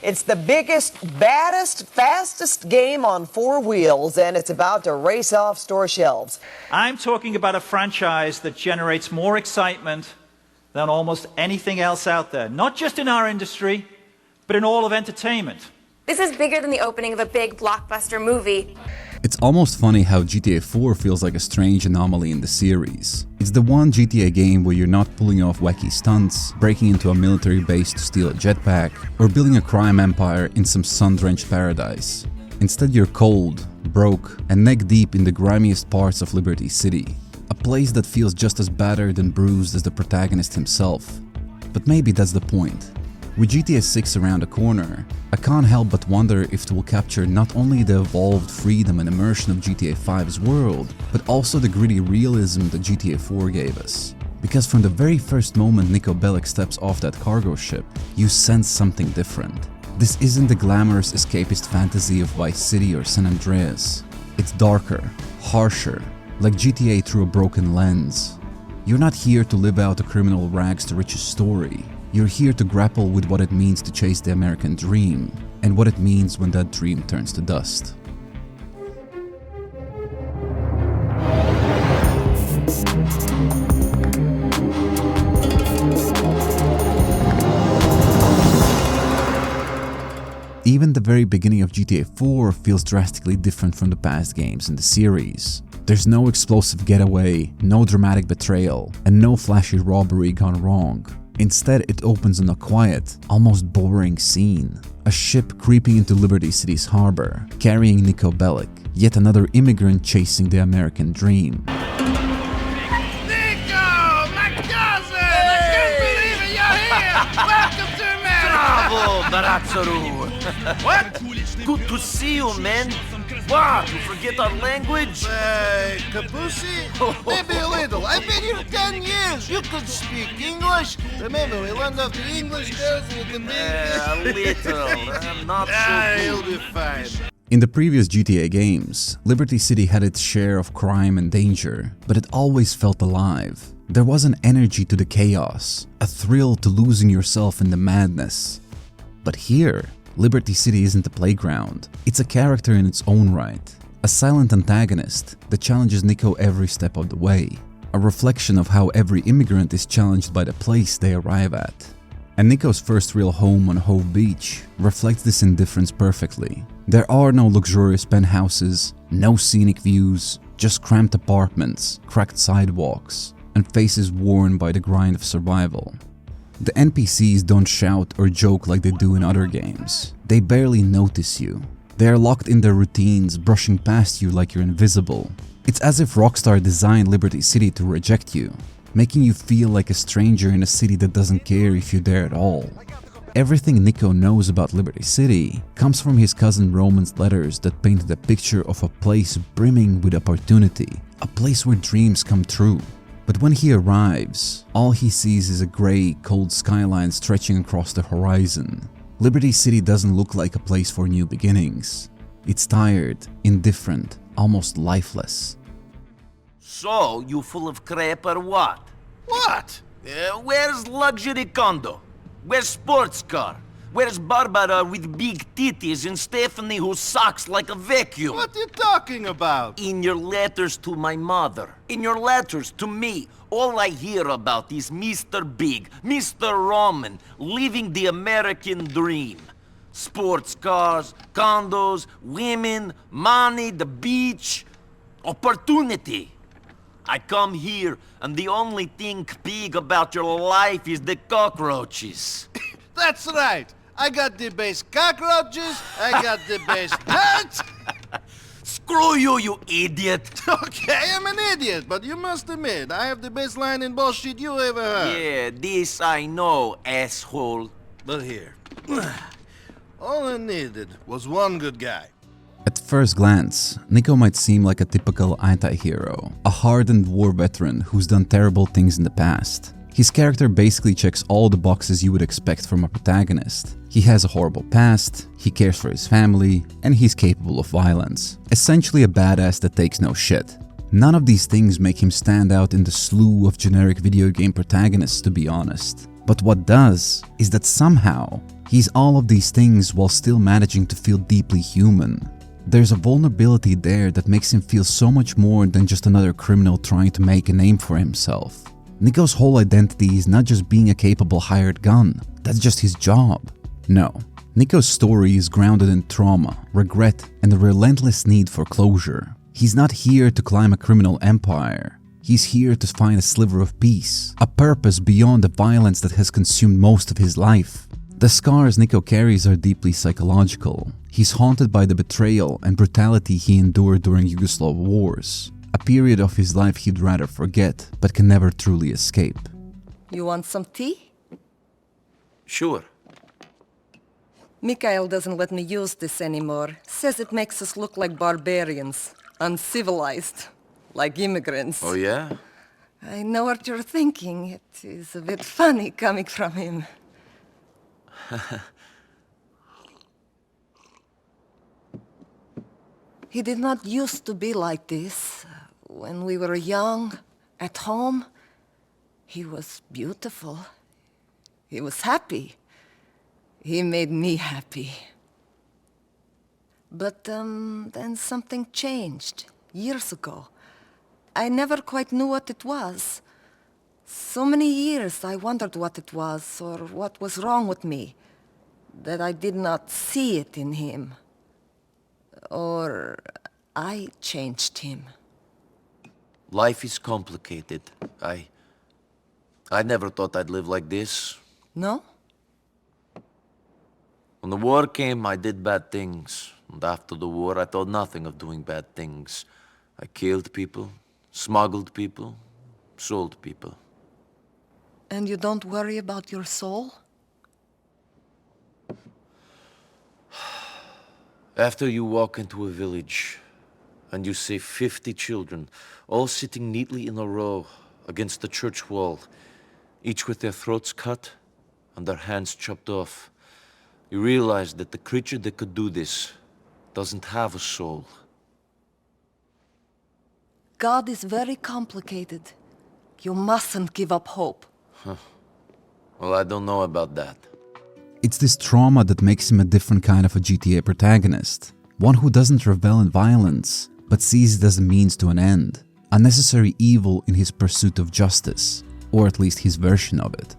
It's the biggest, baddest, fastest game on 4 wheels, and it's about to race off store shelves. I'm talking about a franchise that generates more excitement than almost anything else out there, not just in our industry, but in all of entertainment. This is bigger than the opening of a big blockbuster movie. It's almost funny how GTA 4 feels like a strange anomaly in the series. It's the one GTA game where you're not pulling off wacky stunts, breaking into a military base to steal a jetpack, or building a crime empire in some sun-drenched paradise. Instead, you're cold, broke, and neck-deep in the grimiest parts of Liberty City. A place that feels just as battered and bruised as the protagonist himself. But maybe that's the point. With GTA 6 around the corner, I can't help but wonder if it will capture not only the evolved freedom and immersion of GTA 5's world, but also the gritty realism that GTA 4 gave us. Because from the very first moment Niko Bellic steps off that cargo ship, you sense something different. This isn't the glamorous escapist fantasy of Vice City or San Andreas. It's darker, harsher, like GTA through a broken lens. You're not here to live out a criminal rags to riches story. You're here to grapple with what it means to chase the American dream, and what it means when that dream turns to dust. Even the very beginning of GTA 4 feels drastically different from the past games in the series. There's no explosive getaway, no dramatic betrayal, and no flashy robbery gone wrong. Instead, it opens on a quiet, almost boring scene. A ship creeping into Liberty City's harbor, carrying Niko Bellic, yet another immigrant chasing the American dream. Niko! My cousin! I can't believe it! You're here! Welcome to America! Bravo, Baratsaru! What? Good to see you, man. What? You forget our language? Kabusi? Maybe a little. I've been here 10 years. You could speak English. Remember, we learned off the English girls with the A little. I'm not so You'll good. be fine. In the previous GTA games, Liberty City had its share of crime and danger, but it always felt alive. There was an energy to the chaos, a thrill to losing yourself in the madness. But here, Liberty City isn't a playground, it's a character in its own right. A silent antagonist that challenges Niko every step of the way. A reflection of how every immigrant is challenged by the place they arrive at. And Niko's first real home on Hove Beach reflects this indifference perfectly. There are no luxurious penthouses, no scenic views, just cramped apartments, cracked sidewalks, and faces worn by the grind of survival. The NPCs don't shout or joke like they do in other games. They barely notice you. They are locked in their routines, brushing past you like you're invisible. It's as if Rockstar designed Liberty City to reject you, making you feel like a stranger in a city that doesn't care if you're there at all. Everything Niko knows about Liberty City comes from his cousin Roman's letters that painted a picture of a place brimming with opportunity, a place where dreams come true. But when he arrives, all he sees is a grey, cold skyline stretching across the horizon. Liberty City doesn't look like a place for new beginnings. It's tired, indifferent, almost lifeless. So, you full of crap or what? What? Where's luxury condo? Where's sports car? Where's Barbara with big titties and Stephanie who sucks like a vacuum? What are you talking about? In your letters to my mother, in your letters to me, all I hear about is Mr. Big, Mr. Roman, living the American dream. Sports cars, condos, women, money, the beach, opportunity. I come here and the only thing big about your life is the cockroaches. That's right. I got the best cockroaches. I got the best nuts. Screw you, you idiot! Okay, I'm an idiot, but you must admit, I have the best line in bullshit you ever heard. Yeah, this I know, asshole. But here, all I needed was one good guy. At first glance, Niko might seem like a typical anti-hero, a hardened war veteran who's done terrible things in the past. His character basically checks all the boxes you would expect from a protagonist. He has a horrible past, he cares for his family, and he's capable of violence. Essentially a badass that takes no shit. None of these things make him stand out in the slew of generic video game protagonists, to be honest. But what does is that somehow he's all of these things while still managing to feel deeply human. There's a vulnerability there that makes him feel so much more than just another criminal trying to make a name for himself. Niko's whole identity is not just being a capable hired gun, that's just his job. No, Niko's story is grounded in trauma, regret, and a relentless need for closure. He's not here to climb a criminal empire. He's here to find a sliver of peace, a purpose beyond the violence that has consumed most of his life. The scars Niko carries are deeply psychological. He's haunted by the betrayal and brutality he endured during Yugoslav wars, a period of his life he'd rather forget, but can never truly escape. You want some tea? Sure. Mikhail doesn't let me use this anymore. Says it makes us look like barbarians, uncivilized, like immigrants. Oh yeah? I know what you're thinking. It is a bit funny coming from him. He did not used to be like this. When we were young, at home, he was beautiful. He was happy. He made me happy. But then something changed, years ago. I never quite knew what it was. So many years I wondered what it was, or what was wrong with me, that I did not see it in him. Or I changed him. Life is complicated. I never thought I'd live like this. No? When the war came, I did bad things. And after the war, I thought nothing of doing bad things. I killed people, smuggled people, sold people. And you don't worry about your soul? After you walk into a village, and you see 50 children, all sitting neatly in a row against the church wall, each with their throats cut and their hands chopped off, you realize that the creature that could do this doesn't have a soul. God is very complicated. You mustn't give up hope. Well, I don't know about that. It's this trauma that makes him a different kind of a GTA protagonist. One who doesn't revel in violence, but sees it as a means to an end. A necessary evil in his pursuit of justice, or at least his version of it.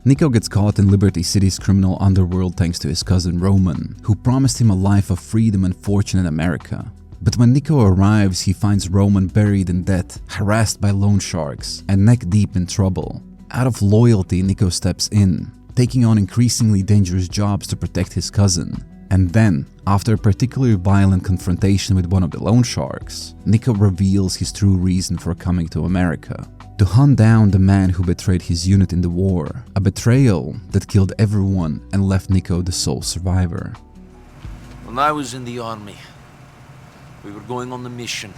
Niko gets caught in Liberty City's criminal underworld thanks to his cousin Roman, who promised him a life of freedom and fortune in America. But when Niko arrives, he finds Roman buried in debt, harassed by loan sharks, and neck deep in trouble. Out of loyalty, Niko steps in, taking on increasingly dangerous jobs to protect his cousin. And then, after a particularly violent confrontation with one of the loan sharks, Niko reveals his true reason for coming to America. To hunt down the man who betrayed his unit in the war, a betrayal that killed everyone and left Niko the sole survivor. When I was in the army, we were going on a mission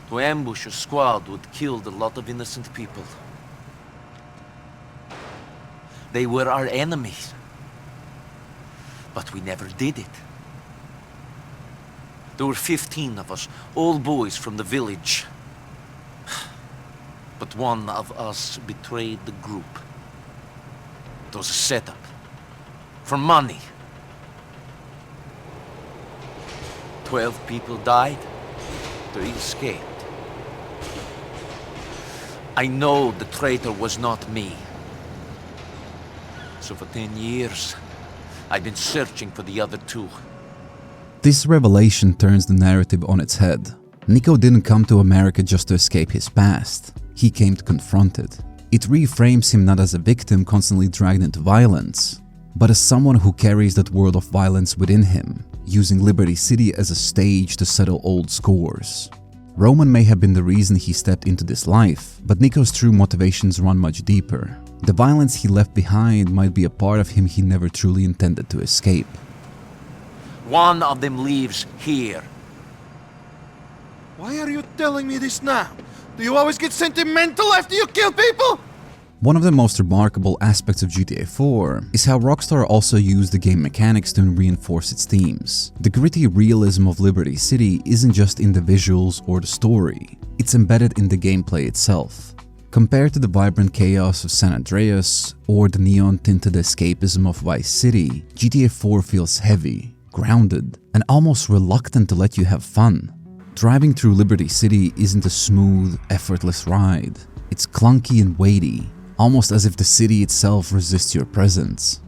to ambush a squad who had killed a lot of innocent people. They were our enemies. But we never did it. There were 15 of us, all boys from the village. But one of us betrayed the group. It was a setup. For money. 12 people died. 3 escaped. I know the traitor was not me. So for 10 years, I've been searching for the other 2. This revelation turns the narrative on its head. Niko didn't come to America just to escape his past. He came to confront it. It reframes him not as a victim constantly dragged into violence, but as someone who carries that world of violence within him, using Liberty City as a stage to settle old scores. Roman may have been the reason he stepped into this life, but Niko's true motivations run much deeper. The violence he left behind might be a part of him he never truly intended to escape. One of them lives here. Why are you telling me this now? Do you always get sentimental after you kill people? One of the most remarkable aspects of GTA 4 is how Rockstar also used the game mechanics to reinforce its themes. The gritty realism of Liberty City isn't just in the visuals or the story, it's embedded in the gameplay itself. Compared to the vibrant chaos of San Andreas or the neon-tinted escapism of Vice City, GTA 4 feels heavy, grounded, and almost reluctant to let you have fun. Driving through Liberty City isn't a smooth, effortless ride. It's clunky and weighty, almost as if the city itself resists your presence.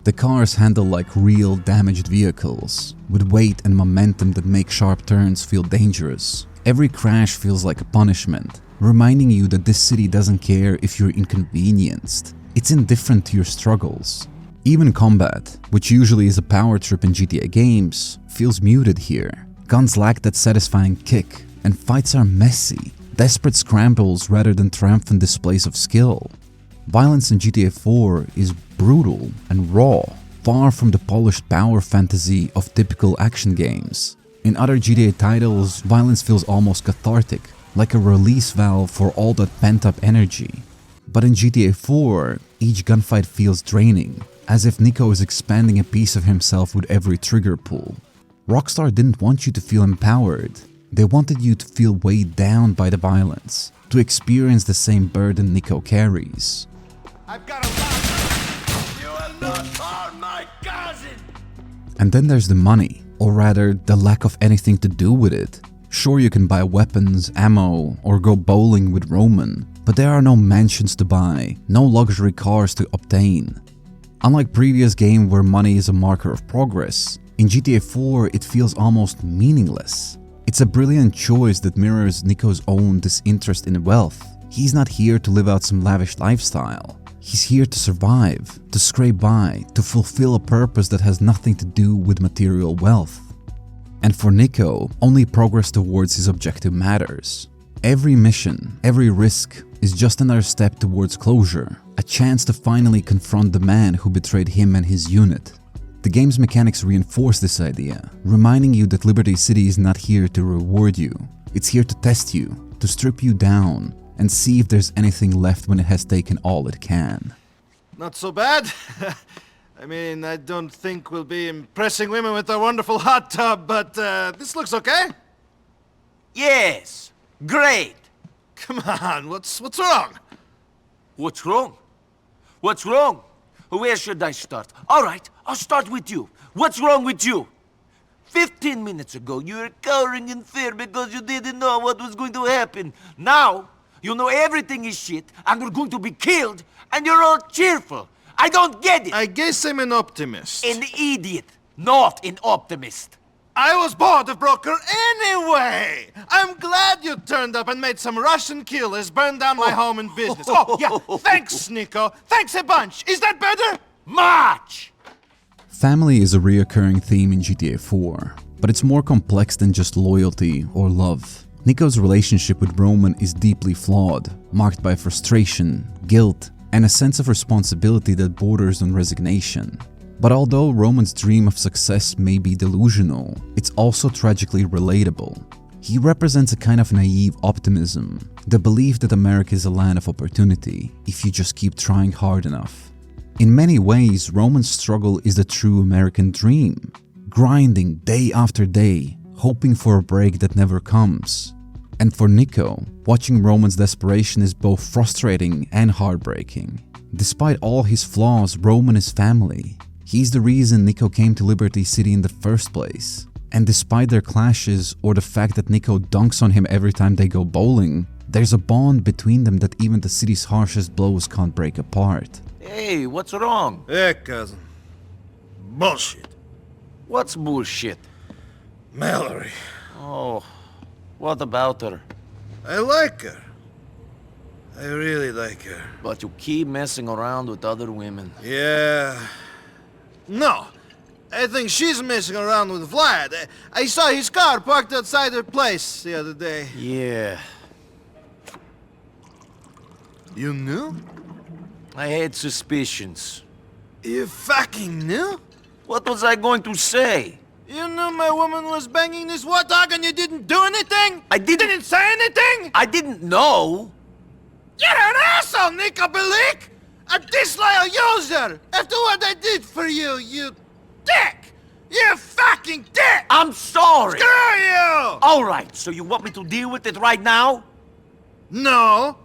The cars handle like real damaged vehicles, with weight and momentum that make sharp turns feel dangerous. Every crash feels like a punishment, reminding you that this city doesn't care if you're inconvenienced. It's indifferent to your struggles. Even combat, which usually is a power trip in GTA games, feels muted here. Guns lack that satisfying kick, and fights are messy, desperate scrambles rather than triumphant displays of skill. Violence in GTA 4 is brutal and raw, far from the polished power fantasy of typical action games. In other GTA titles, violence feels almost cathartic, like a release valve for all that pent-up energy. But in GTA 4, each gunfight feels draining, as if Niko is expanding a piece of himself with every trigger pull. Rockstar didn't want you to feel empowered. They wanted you to feel weighed down by the violence, to experience the same burden Niko carries. I've got a lot. You will not harm my cousin! And then there's the money, or rather, the lack of anything to do with it. Sure, you can buy weapons, ammo, or go bowling with Roman, but there are no mansions to buy, no luxury cars to obtain. Unlike previous games where money is a marker of progress, in GTA 4 it feels almost meaningless. It's a brilliant choice that mirrors Niko's own disinterest in wealth. He's not here to live out some lavish lifestyle. He's here to survive, to scrape by, to fulfill a purpose that has nothing to do with material wealth. And for Niko, only progress towards his objective matters. Every mission, every risk is just another step towards closure, a chance to finally confront the man who betrayed him and his unit. The game's mechanics reinforce this idea, reminding you that Liberty City is not here to reward you. It's here to test you, to strip you down, and see if there's anything left when it has taken all it can. Not so bad. I mean, I don't think we'll be impressing women with our wonderful hot tub, but this looks okay. Yes, great. Come on, what's wrong? What's wrong? What's wrong? Where should I start? All right, I'll start with you. What's wrong with you? 15 minutes ago, you were cowering in fear because you didn't know what was going to happen. Now, you know everything is shit, and we're going to be killed, and you're all cheerful. I don't get it. I guess I'm an optimist. An idiot, not an optimist. I was bored of Broker anyway! I'm glad you turned up and made some Russian killers burn down my home and business. Oh, yeah, thanks, Niko. Thanks a bunch. Is that better? Much! Family is a reoccurring theme in GTA 4, but it's more complex than just loyalty or love. Niko's relationship with Roman is deeply flawed, marked by frustration, guilt, and a sense of responsibility that borders on resignation. But although Roman's dream of success may be delusional, it's also tragically relatable. He represents a kind of naive optimism, the belief that America is a land of opportunity if you just keep trying hard enough. In many ways, Roman's struggle is the true American dream, grinding day after day, hoping for a break that never comes. And for Niko, watching Roman's desperation is both frustrating and heartbreaking. Despite all his flaws, Roman is family. He's the reason Niko came to Liberty City in the first place. And despite their clashes or the fact that Niko dunks on him every time they go bowling, there's a bond between them that even the city's harshest blows can't break apart. Hey, what's wrong? Yeah, cousin. Bullshit. What's bullshit? Mallory. Oh, what about her? I like her. I really like her. But you keep messing around with other women. Yeah. No. I think she's messing around with Vlad. I saw his car parked outside her place the other day. Yeah. You knew? I had suspicions. You fucking knew? What was I going to say? You knew my woman was banging this warthog and you didn't do anything? I didn't say anything? I didn't know. You're an asshole, Niko Bellic! A disloyal user! After what I did for you, you dick! You fucking dick! I'm sorry. Screw you! All right, so you want me to deal with it right now? No.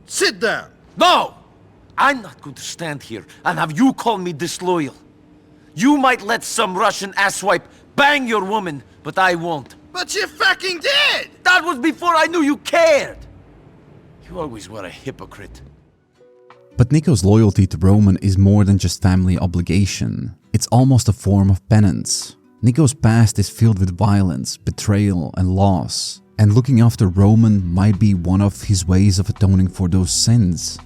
Sit down. No! I'm not going to stand here and have you call me disloyal. You might let some Russian asswipe bang your woman, but I won't. But you fucking did! That was before I knew you cared! You always were a hypocrite. But Niko's loyalty to Roman is more than just family obligation. It's almost a form of penance. Niko's past is filled with violence, betrayal, and loss. And looking after Roman might be one of his ways of atoning for those sins.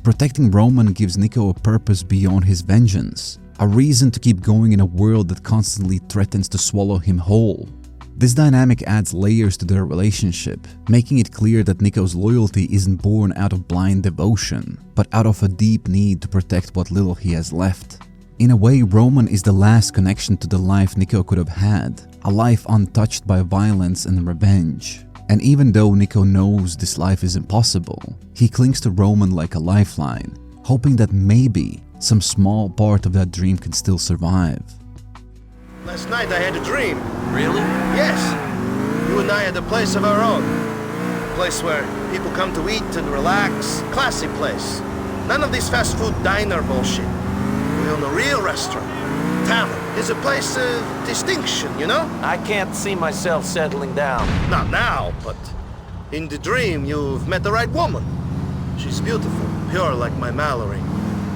Protecting Roman gives Niko a purpose beyond his vengeance, a reason to keep going in a world that constantly threatens to swallow him whole. This dynamic adds layers to their relationship, making it clear that Niko's loyalty isn't born out of blind devotion, but out of a deep need to protect what little he has left. In a way, Roman is the last connection to the life Niko could have had, a life untouched by violence and revenge. And even though Niko knows this life is impossible, he clings to Roman like a lifeline, hoping that maybe some small part of that dream can still survive. Last night I had a dream. Really? Yes. You and I had a place of our own. A place where people come to eat and relax. Classy place. None of this fast food diner bullshit. We own a real restaurant. Tavern is a place of distinction, you know? I can't see myself settling down. Not now, but in the dream you've met the right woman. She's beautiful, pure like my Mallory.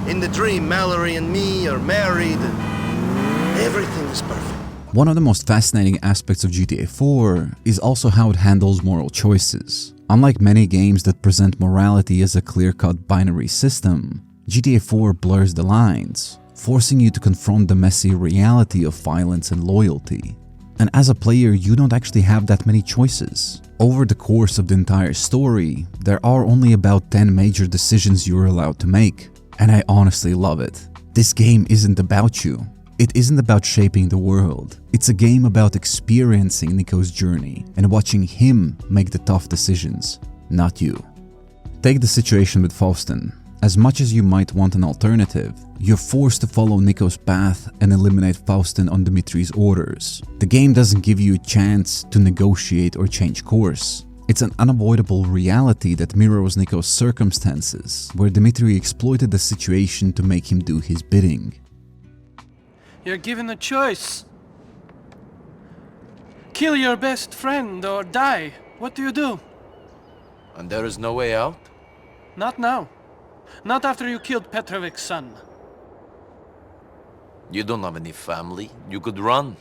In the dream, Mallory and me are married and everything is perfect. One of the most fascinating aspects of GTA 4 is also how it handles moral choices. Unlike many games that present morality as a clear-cut binary system, GTA 4 blurs the lines, forcing you to confront the messy reality of violence and loyalty. And as a player, you don't actually have that many choices. Over the course of the entire story, there are only about 10 major decisions you're allowed to make. And I honestly love it. This game isn't about you. It isn't about shaping the world. It's a game about experiencing Niko's journey and watching him make the tough decisions, not you. Take the situation with Faustin. As much as you might want an alternative, you're forced to follow Niko's path and eliminate Faustin on Dimitri's orders. The game doesn't give you a chance to negotiate or change course. It's an unavoidable reality that mirrors Niko's circumstances, where Dimitri exploited the situation to make him do his bidding. You're given a choice. Kill your best friend or die. What do you do? And there is no way out? Not now. Not after you killed Petrovic's son. You don't have any family. You could run.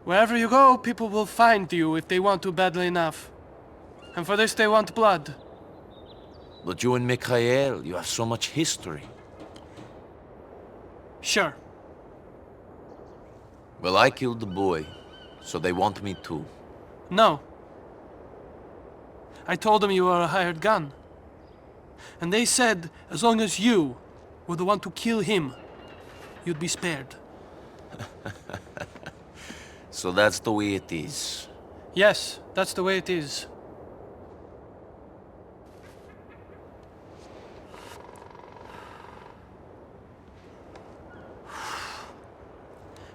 Wherever you go, people will find you if they want to badly enough. And for this they want blood. But you and Mikhail, you have so much history. Sure. Well, I killed the boy, so they want me too. No. I told them you were a hired gun. And they said as long as you were the one to kill him, you'd be spared. So that's the way it is. Yes, that's the way it is.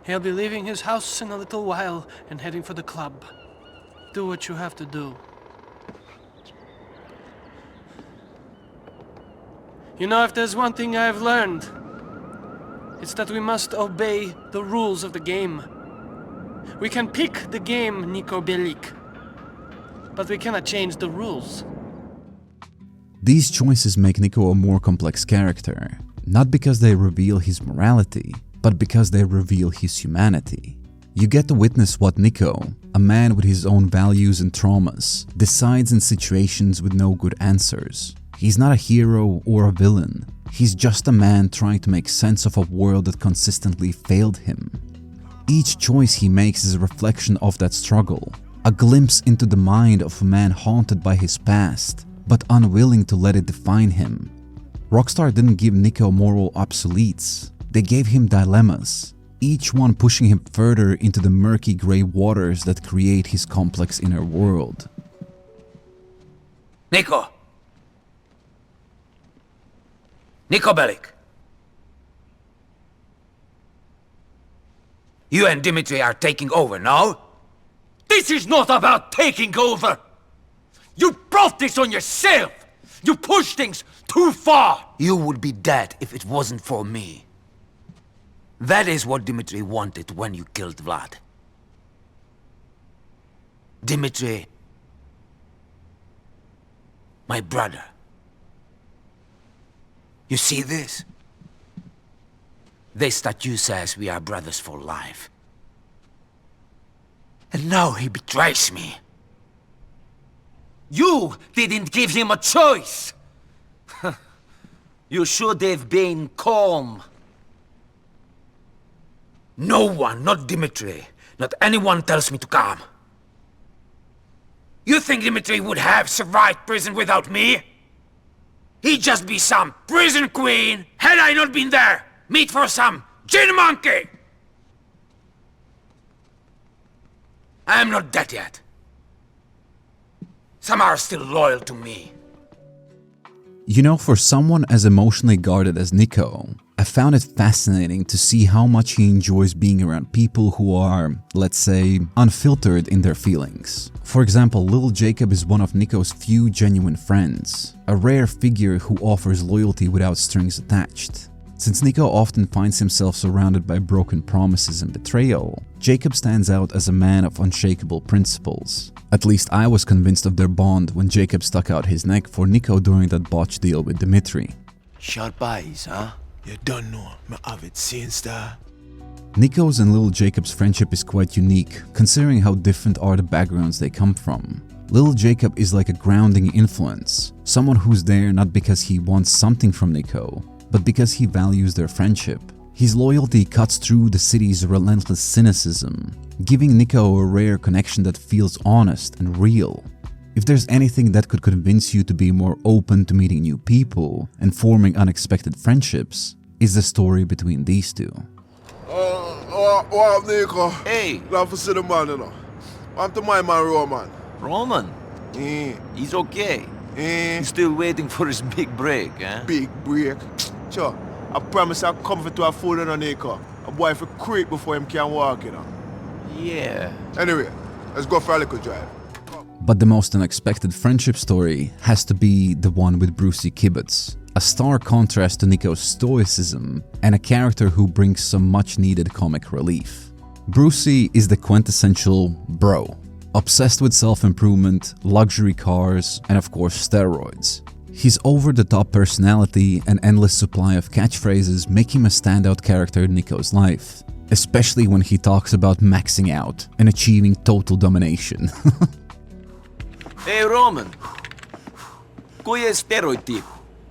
He'll be leaving his house in a little while and heading for the club. Do what you have to do. You know, if there's one thing I've learned, it's that we must obey the rules of the game. We can pick the game, Niko Bellic, but we cannot change the rules. These choices make Niko a more complex character, not because they reveal his morality, but because they reveal his humanity. You get to witness what Niko, a man with his own values and traumas, decides in situations with no good answers. He's not a hero or a villain. He's just a man trying to make sense of a world that consistently failed him. Each choice he makes is a reflection of that struggle, a glimpse into the mind of a man haunted by his past, but unwilling to let it define him. Rockstar didn't give Niko moral obsoletes. They gave him dilemmas, each one pushing him further into the murky grey waters that create his complex inner world. Niko! Niko Bellic! You and Dimitri are taking over now? This is not about taking over! You brought this on yourself! You push things too far! You would be dead if it wasn't for me. That is what Dimitri wanted when you killed Vlad. Dimitri, my brother. You see this? This statue says we are brothers for life. And now he betrays me. You didn't give him a choice! You should have been calm. No one, not Dimitri, not anyone tells me to calm. You think Dimitri would have survived prison without me? He'd just be some prison queen, had I not been there! Meat for some gin monkey! I am not dead yet. Some are still loyal to me. You know, for someone as emotionally guarded as Niko, I found it fascinating to see how much he enjoys being around people who are, let's say, unfiltered in their feelings. For example, Little Jacob is one of Niko's few genuine friends, a rare figure who offers loyalty without strings attached. Since Niko often finds himself surrounded by broken promises and betrayal, Jacob stands out as a man of unshakable principles. At least I was convinced of their bond when Jacob stuck out his neck for Niko during that botched deal with Dimitri. Sharp eyes, huh? You don't know, me have it since that. Niko's and Little Jacob's friendship is quite unique, considering how different are the backgrounds they come from. Little Jacob is like a grounding influence, someone who's there not because he wants something from Niko, but because he values their friendship. His loyalty cuts through the city's relentless cynicism, giving Niko a rare connection that feels honest and real. If there's anything that could convince you to be more open to meeting new people and forming unexpected friendships, is the story between these two. What up, Niko? Hey! Love to see the man, you know. Want to my man Roman? Roman? He's okay. He's still waiting for his big break, eh? Big break? Sure. I promise I'll come for to a food on Niko. A boy for creep before him can walk, you know. Yeah. Anyway, let's go for a little drive. But the most unexpected friendship story has to be the one with Brucie Kibbutz, a stark contrast to Niko's stoicism and a character who brings some much needed comic relief. Brucie is the quintessential bro, obsessed with self-improvement, luxury cars, and of course steroids. His over-the-top personality and endless supply of catchphrases make him a standout character in Niko's life, especially when he talks about maxing out and achieving total domination. Hey, Roman. Kuya steroid tip.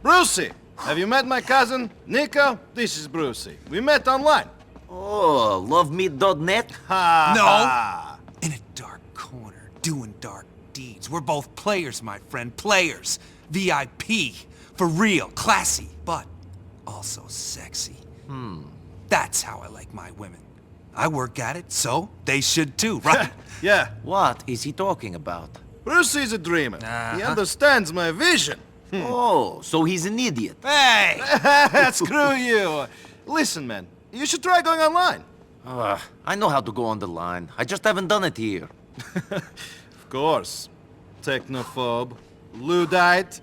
Brucie! Have you met my cousin, Niko? This is Brucie. We met online. Oh, lovemeat.net? No! In a dark corner, doing dark deeds. We're both players, my friend. Players. VIP. For real. Classy. But also sexy. That's how I like my women. I work at it, so they should too, right? Yeah. What is he talking about? Brucie's a dreamer. He understands my vision. Oh, so he's an idiot. Hey! Screw you. Listen, man. You should try going online. I know how to go on the line. I just haven't done it here. Of course. Technophobe. Luddite.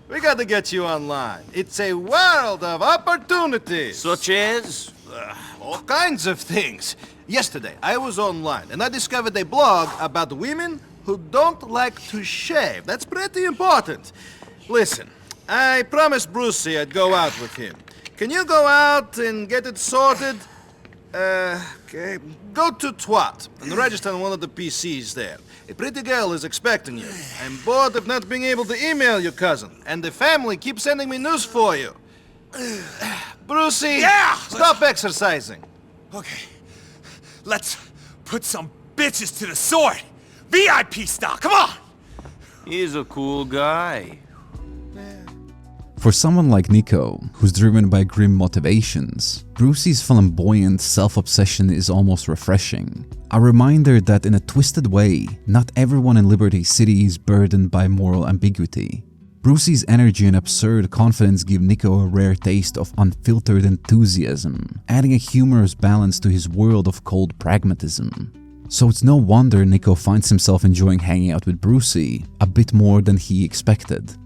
We gotta get you online. It's a world of opportunities. Such as? All kinds of things. Yesterday, I was online and I discovered a blog about women who don't like to shave. That's pretty important. Listen, I promised Brucie I'd go out with him. Can you go out and get it sorted? Okay. Go to Twat and register on one of the PCs there. A pretty girl is expecting you. I'm bored of not being able to email your cousin, and the family keeps sending me news for you. Brucie, Yeah! stop exercising. Okay. Let's put some bitches to the sword. VIP style, come on! He's a cool guy. For someone like Niko, who's driven by grim motivations, Brucie's flamboyant self-obsession is almost refreshing. A reminder that in a twisted way, not everyone in Liberty City is burdened by moral ambiguity. Brucie's energy and absurd confidence give Niko a rare taste of unfiltered enthusiasm, adding a humorous balance to his world of cold pragmatism. So it's no wonder Niko finds himself enjoying hanging out with Brucie a bit more than he expected.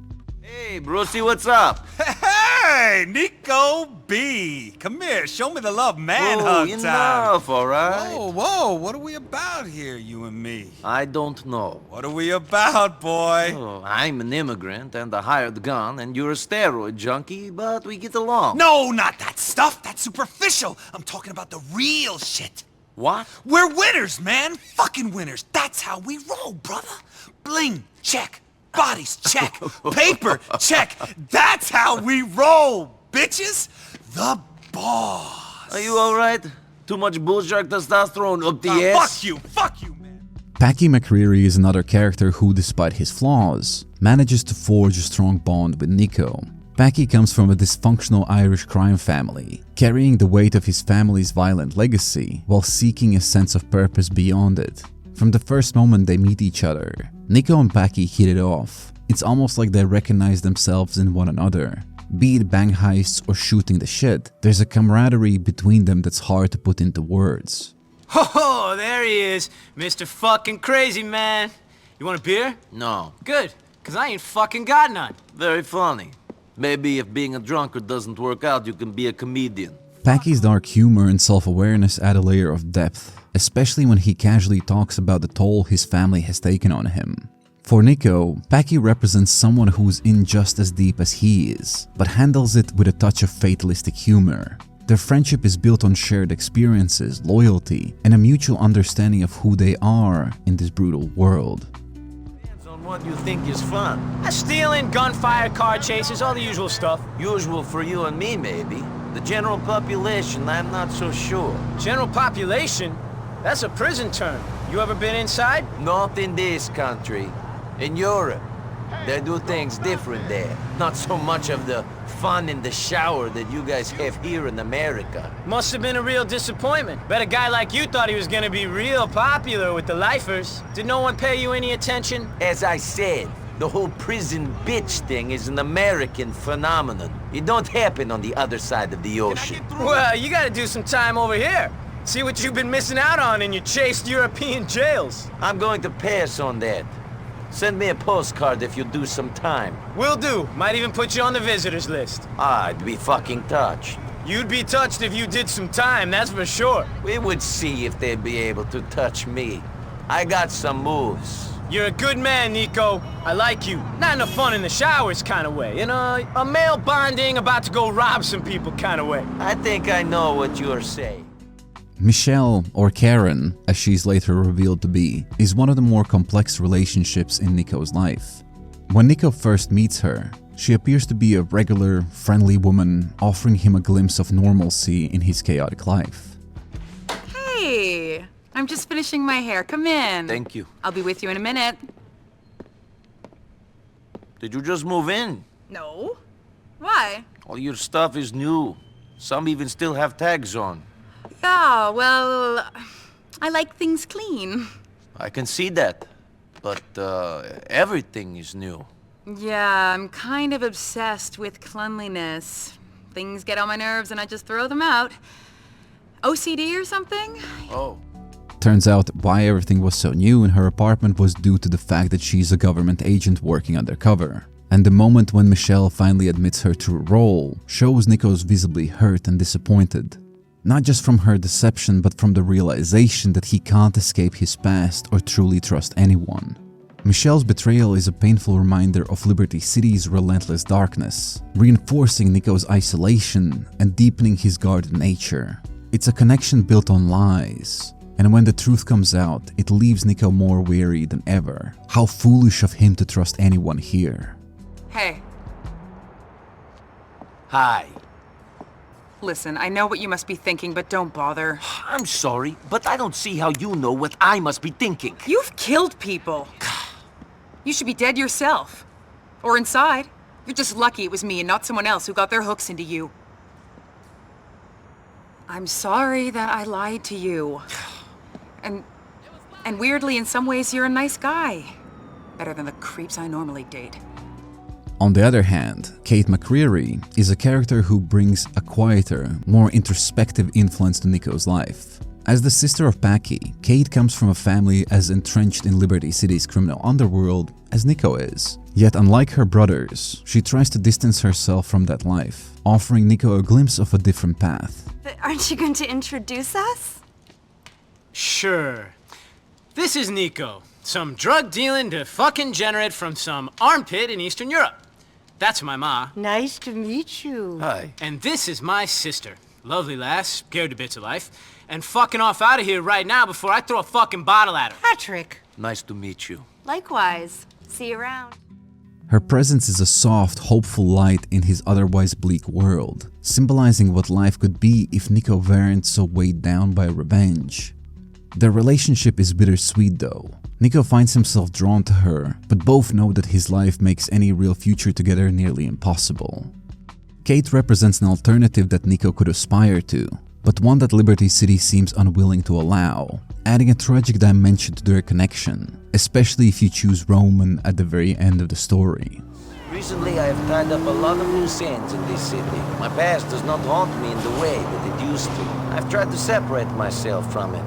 Hey, Brucie, what's up? Hey, Niko B. Come here, show me the love manhug time. Enough, all right? Whoa, what are we about here, you and me? I don't know. What are we about, boy? Oh, I'm an immigrant and a hired gun, and you're a steroid junkie, but we get along. No, not that stuff. That's superficial. I'm talking about the real shit. What? We're winners, man. Fucking winners. That's how we roll, brother. Bling, check. Bodies, check. Paper, check. That's how we roll, bitches. The boss. Are you all right? Too much bullshark testosterone up the ass? Fuck you, man. Packie McReary is another character who, despite his flaws, manages to forge a strong bond with Niko. Packie comes from a dysfunctional Irish crime family, carrying the weight of his family's violent legacy while seeking a sense of purpose beyond it. From the first moment they meet each other, Niko and Packie hit it off. It's almost like they recognize themselves in one another. Be it bang heists or shooting the shit, there's a camaraderie between them that's hard to put into words. Oh, there he is, Mr. Fucking Crazy Man. You want a beer? No. Good, cause I ain't fucking got none. Very funny. Maybe if being a drunkard doesn't work out, you can be a comedian. Packie's dark humor and self-awareness add a layer of depth, especially when he casually talks about the toll his family has taken on him. For Niko, Packie represents someone who's in just as deep as he is, but handles it with a touch of fatalistic humor. Their friendship is built on shared experiences, loyalty, and a mutual understanding of who they are in this brutal world. On what you think is fun. Stealing, gunfire, car chases, all the usual stuff. Usual for you and me, maybe. The general population, I'm not so sure. General population? That's a prison term. You ever been inside? Not in this country. In Europe. They do things different there. Not so much of the fun in the shower that you guys have here in America. Must have been a real disappointment. Bet a guy like you thought he was gonna be real popular with the lifers. Did no one pay you any attention? As I said, the whole prison bitch thing is an American phenomenon. It don't happen on the other side of the ocean. Well, you gotta do some time over here. See what you've been missing out on in your chaste European jails. I'm going to pass on that. Send me a postcard if you do some time. Will do. Might even put you on the visitors list. I'd be fucking touched. You'd be touched if you did some time, that's for sure. We would see if they'd be able to touch me. I got some moves. You're a good man, Niko. I like you. Not in a fun in the showers kind of way. In a male bonding, about to go rob some people kind of way. I think I know what you're saying. Michelle, or Karen, as she's later revealed to be, is one of the more complex relationships in Niko's life. When Niko first meets her, she appears to be a regular, friendly woman, offering him a glimpse of normalcy in his chaotic life. Hey, I'm just finishing my hair. Come in. Thank you. I'll be with you in a minute. Did you just move in? No. Why? All your stuff is new. Some even still have tags on. Yeah, well, I like things clean. I can see that. But, everything is new. Yeah, I'm kind of obsessed with cleanliness. Things get on my nerves and I just throw them out. OCD or something? Oh. Turns out why everything was so new in her apartment was due to the fact that she's a government agent working undercover. And the moment when Michelle finally admits her true role shows Niko's visibly hurt and disappointed. Not just from her deception, but from the realization that he can't escape his past or truly trust anyone. Michelle's betrayal is a painful reminder of Liberty City's relentless darkness, reinforcing Niko's isolation and deepening his guarded nature. It's a connection built on lies, and when the truth comes out, it leaves Niko more weary than ever. How foolish of him to trust anyone here. Hey. Hi. Listen, I know what you must be thinking, but don't bother. I'm sorry, but I don't see how you know what I must be thinking. You've killed people. You should be dead yourself. Or inside. You're just lucky it was me and not someone else who got their hooks into you. I'm sorry that I lied to you. And weirdly, in some ways, you're a nice guy. Better than the creeps I normally date. On the other hand, Kate McReary is a character who brings a quieter, more introspective influence to Niko's life. As the sister of Packie, Kate comes from a family as entrenched in Liberty City's criminal underworld as Niko is. Yet unlike her brothers, she tries to distance herself from that life, offering Niko a glimpse of a different path. But aren't you going to introduce us? Sure. This is Niko, some drug-dealing degenerate from some armpit in Eastern Europe. That's my ma. Nice to meet you. Hi. And this is my sister. Lovely lass, scared to bits of life, and fucking off out of here right now before I throw a fucking bottle at her. Patrick. Nice to meet you. Likewise. See you around. Her presence is a soft, hopeful light in his otherwise bleak world, symbolizing what life could be if Niko weren't so weighed down by revenge. Their relationship is bittersweet though. Niko finds himself drawn to her, but both know that his life makes any real future together nearly impossible. Kate represents an alternative that Niko could aspire to, but one that Liberty City seems unwilling to allow, adding a tragic dimension to their connection, especially if you choose Roman at the very end of the story. Recently, I have tied up a lot of loose ends in this city. My past does not haunt me in the way that it used to. I've tried to separate myself from it.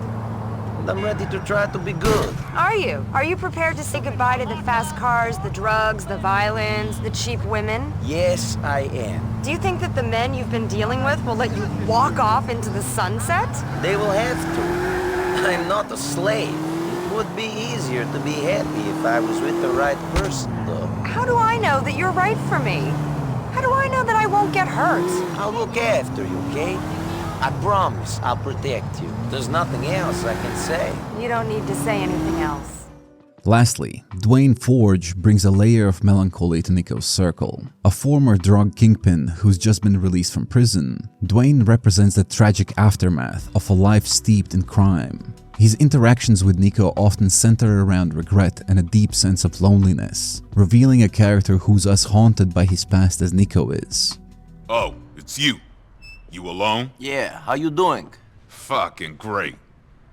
And I'm ready to try to be good. Are you? Are you prepared to say goodbye to the fast cars, the drugs, the violence, the cheap women? Yes, I am. Do you think that the men you've been dealing with will let you walk off into the sunset? They will have to. I'm not a slave. It would be easier to be happy if I was with the right person, though. How do I know that you're right for me? How do I know that I won't get hurt? I'll look after you, Kate. I promise I'll protect you. There's nothing else I can say. You don't need to say anything else. Lastly, Dwayne Forge brings a layer of melancholy to Niko's circle. A former drug kingpin who's just been released from prison, Dwayne represents the tragic aftermath of a life steeped in crime. His interactions with Niko often center around regret and a deep sense of loneliness, revealing a character who's as haunted by his past as Niko is. Oh, it's you. You alone? Yeah, how you doing? Fucking great.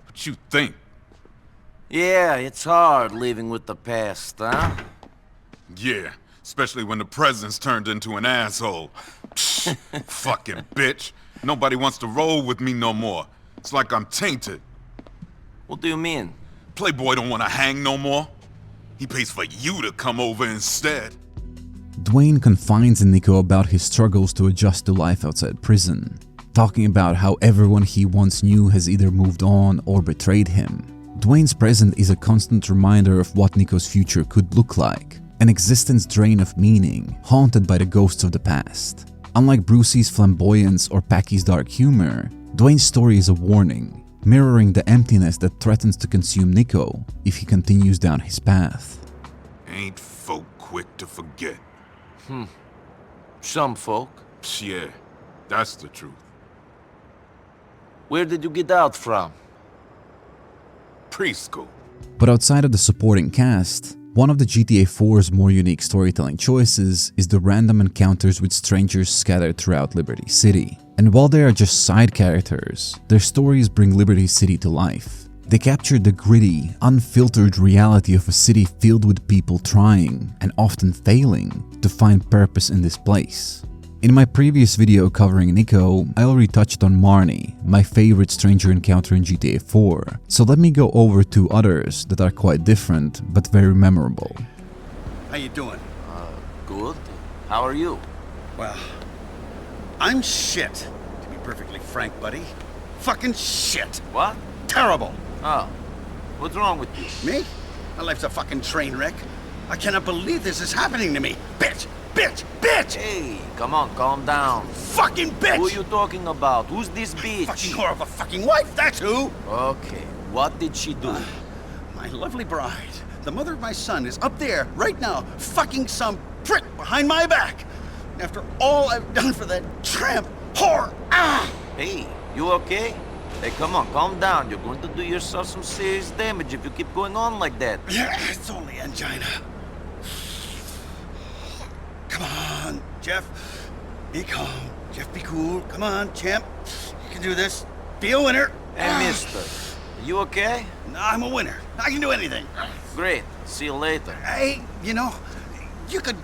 What you think? Yeah, it's hard living with the past, huh? Yeah, especially when the president's turned into an asshole. Fucking bitch. Nobody wants to roll with me no more. It's like I'm tainted. What do you mean? Playboy don't want to hang no more. He pays for you to come over instead. Dwayne confides in Niko about his struggles to adjust to life outside prison, talking about how everyone he once knew has either moved on or betrayed him. Dwayne's present is a constant reminder of what Niko's future could look like, an existence drained of meaning, haunted by the ghosts of the past. Unlike Brucie's flamboyance or Packie's dark humor, Dwayne's story is a warning, mirroring the emptiness that threatens to consume Niko if he continues down his path. Ain't folk quick to forget. Some folk. Yeah, that's the truth. Where did you get out from? Preschool. But outside of the supporting cast, one of the GTA 4's more unique storytelling choices is the random encounters with strangers scattered throughout Liberty City. And while they are just side characters, their stories bring Liberty City to life. They capture the gritty, unfiltered reality of a city filled with people trying, and often failing, to find purpose in this place. In my previous video covering Niko, I already touched on Marnie, my favorite stranger encounter in GTA 4, so let me go over two others that are quite different but very memorable. How you doing? Good. How are you? Well, I'm shit, to be perfectly frank, buddy. Fucking shit. What? Terrible. Oh. What's wrong with you? Me? My life's a fucking train wreck. I cannot believe this is happening to me. Bitch! Bitch! Bitch! Hey, come on, calm down. Fucking bitch! Who are you talking about? Who's this bitch? Fucking whore of a fucking wife, that's who! Okay, what did she do? My lovely bride, the mother of my son, is up there right now, fucking some prick behind my back. After all I've done for that tramp whore. Ah! Hey, you okay? Hey, come on, calm down. You're going to do yourself some serious damage if you keep going on like that. Yeah, it's only angina. Come on, Jeff. Be calm. Jeff, be cool. Come on, champ. You can do this. Be a winner. Hey, mister. Are you okay? I'm a winner. I can do anything. Great. See you later. Hey, you know, you could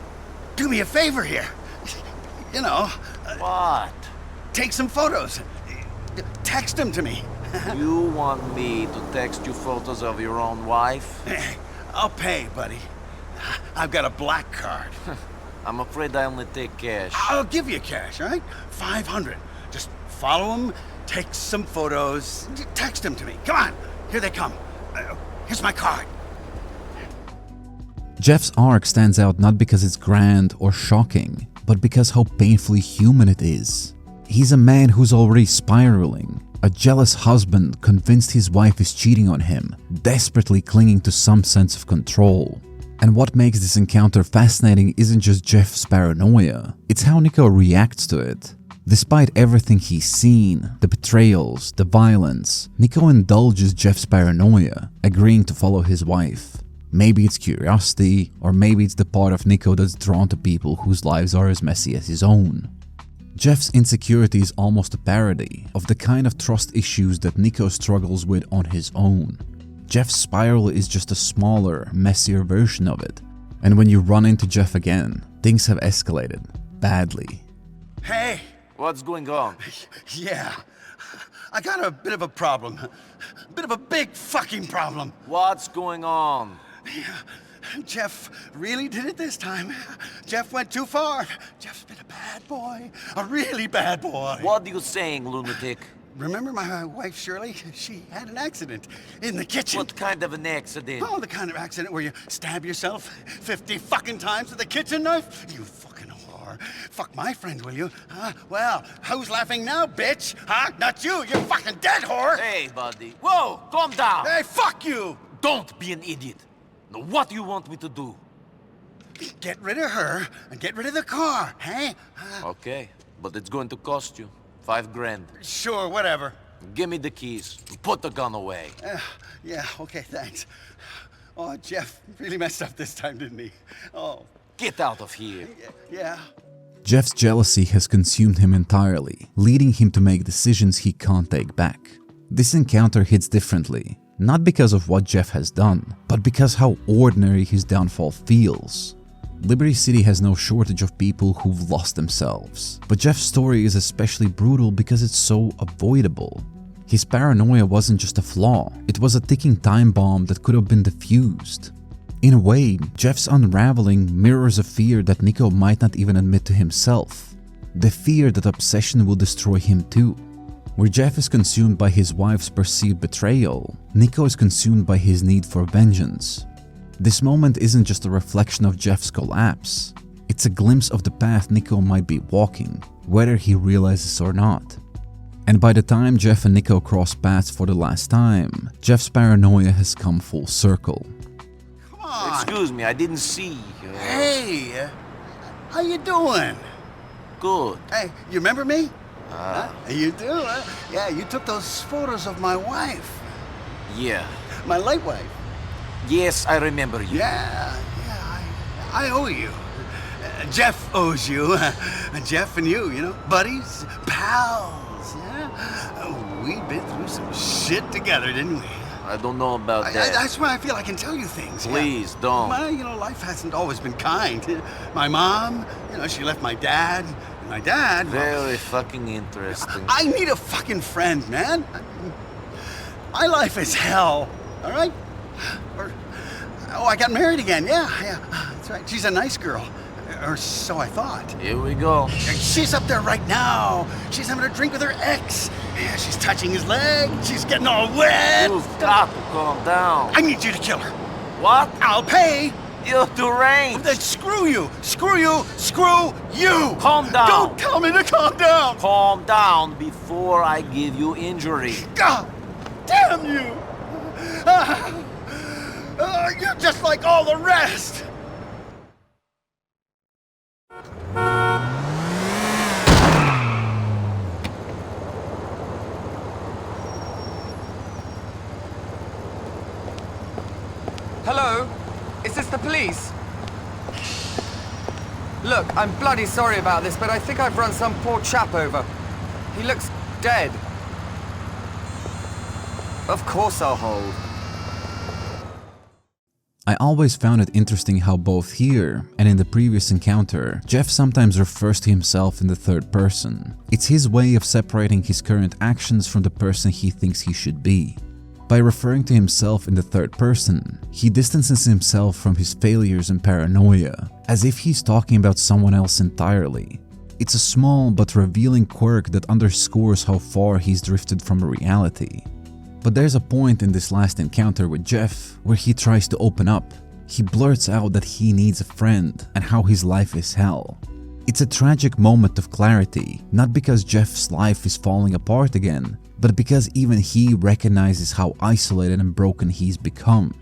do me a favor here. You know. What? Take some photos. Text them to me. You want me to text you photos of your own wife? I'll pay, buddy. I've got a black card. I'm afraid I only take cash. I'll give you cash, all right? 500. Just follow him, take some photos, text them to me. Come on, here they come. Here's my card. Jeff's arc stands out not because it's grand or shocking, but because how painfully human it is. He's a man who's already spiraling, a jealous husband convinced his wife is cheating on him, desperately clinging to some sense of control. And what makes this encounter fascinating isn't just Jeff's paranoia, it's how Niko reacts to it. Despite everything he's seen, the betrayals, the violence, Niko indulges Jeff's paranoia, agreeing to follow his wife. Maybe it's curiosity, or maybe it's the part of Niko that's drawn to people whose lives are as messy as his own. Jeff's insecurity is almost a parody of the kind of trust issues that Niko struggles with on his own. Jeff's spiral is just a smaller, messier version of it. And when you run into Jeff again, things have escalated badly. Hey! What's going on? Yeah, I got a bit of a problem. A bit of a big fucking problem. What's going on? Jeff really did it this time. Jeff went too far. Jeff's been a bad boy. A really bad boy. What are you saying, lunatic? Remember my wife, Shirley? She had an accident in the kitchen. What kind of an accident? Oh, the kind of accident where you stab yourself 50 fucking times with a kitchen knife? You fucking whore. Fuck my friend, will you? Huh? Well, who's laughing now, bitch? Huh? Not you. You're fucking dead, whore. Hey, buddy. Whoa, calm down. Hey, fuck you. Don't be an idiot. Now, what do you want me to do? Get rid of her and get rid of the car, hey? Okay, but it's going to cost you $5 grand. Sure, whatever. Give me the keys. Put the gun away. Yeah, okay, thanks. Oh, Jeff really messed up this time, didn't he? Oh. Get out of here. Yeah. Jeff's jealousy has consumed him entirely, leading him to make decisions he can't take back. This encounter hits differently, not because of what Jeff has done, but because how ordinary his downfall feels. Liberty City has no shortage of people who've lost themselves, but Jeff's story is especially brutal because it's so avoidable. His paranoia wasn't just a flaw, it was a ticking time bomb that could have been defused. In a way, Jeff's unraveling mirrors a fear that Niko might not even admit to himself. The fear that obsession will destroy him too. Where Jeff is consumed by his wife's perceived betrayal, Niko is consumed by his need for vengeance. This moment isn't just a reflection of Jeff's collapse, it's a glimpse of the path Niko might be walking, whether he realizes or not. And by the time Jeff and Niko cross paths for the last time, Jeff's paranoia has come full circle. Come on. Excuse me, I didn't see. Hey, how you doing? Good. Hey, you remember me? You do, huh? Yeah, you took those photos of my wife. Yeah. My late wife. Yes, I remember you. Yeah, I owe you. Jeff owes you. Jeff and you know, buddies, pals, yeah? We've been through some shit together, didn't we? I don't know about that. That's why I feel I can tell you things. Please, don't. Well, life hasn't always been kind. My mom, she left my dad. My dad... Very fucking interesting. I need a fucking friend, man. My life is hell, all right? I got married again, yeah, that's right. She's a nice girl, or so I thought. Here we go. She's up there right now. She's having a drink with her ex. Yeah, she's touching his leg. She's getting all wet. You've got to calm down. I need you to kill her. What? I'll pay. You're deranged. Then screw you. Screw you. Screw you. Calm down. Don't tell me to calm down. Calm down before I give you injury. God damn you. You're just like all the rest. Hello? Is this the police? Look, I'm bloody sorry about this, but I think I've run some poor chap over. He looks dead. Of course I'll hold. I always found it interesting how both here and in the previous encounter, Jeff sometimes refers to himself in the third person. It's his way of separating his current actions from the person he thinks he should be. By referring to himself in the third person, he distances himself from his failures and paranoia, as if he's talking about someone else entirely. It's a small but revealing quirk that underscores how far he's drifted from reality. But there's a point in this last encounter with Jeff where he tries to open up. He blurts out that he needs a friend and how his life is hell. It's a tragic moment of clarity, not because Jeff's life is falling apart again, but because even he recognizes how isolated and broken he's become.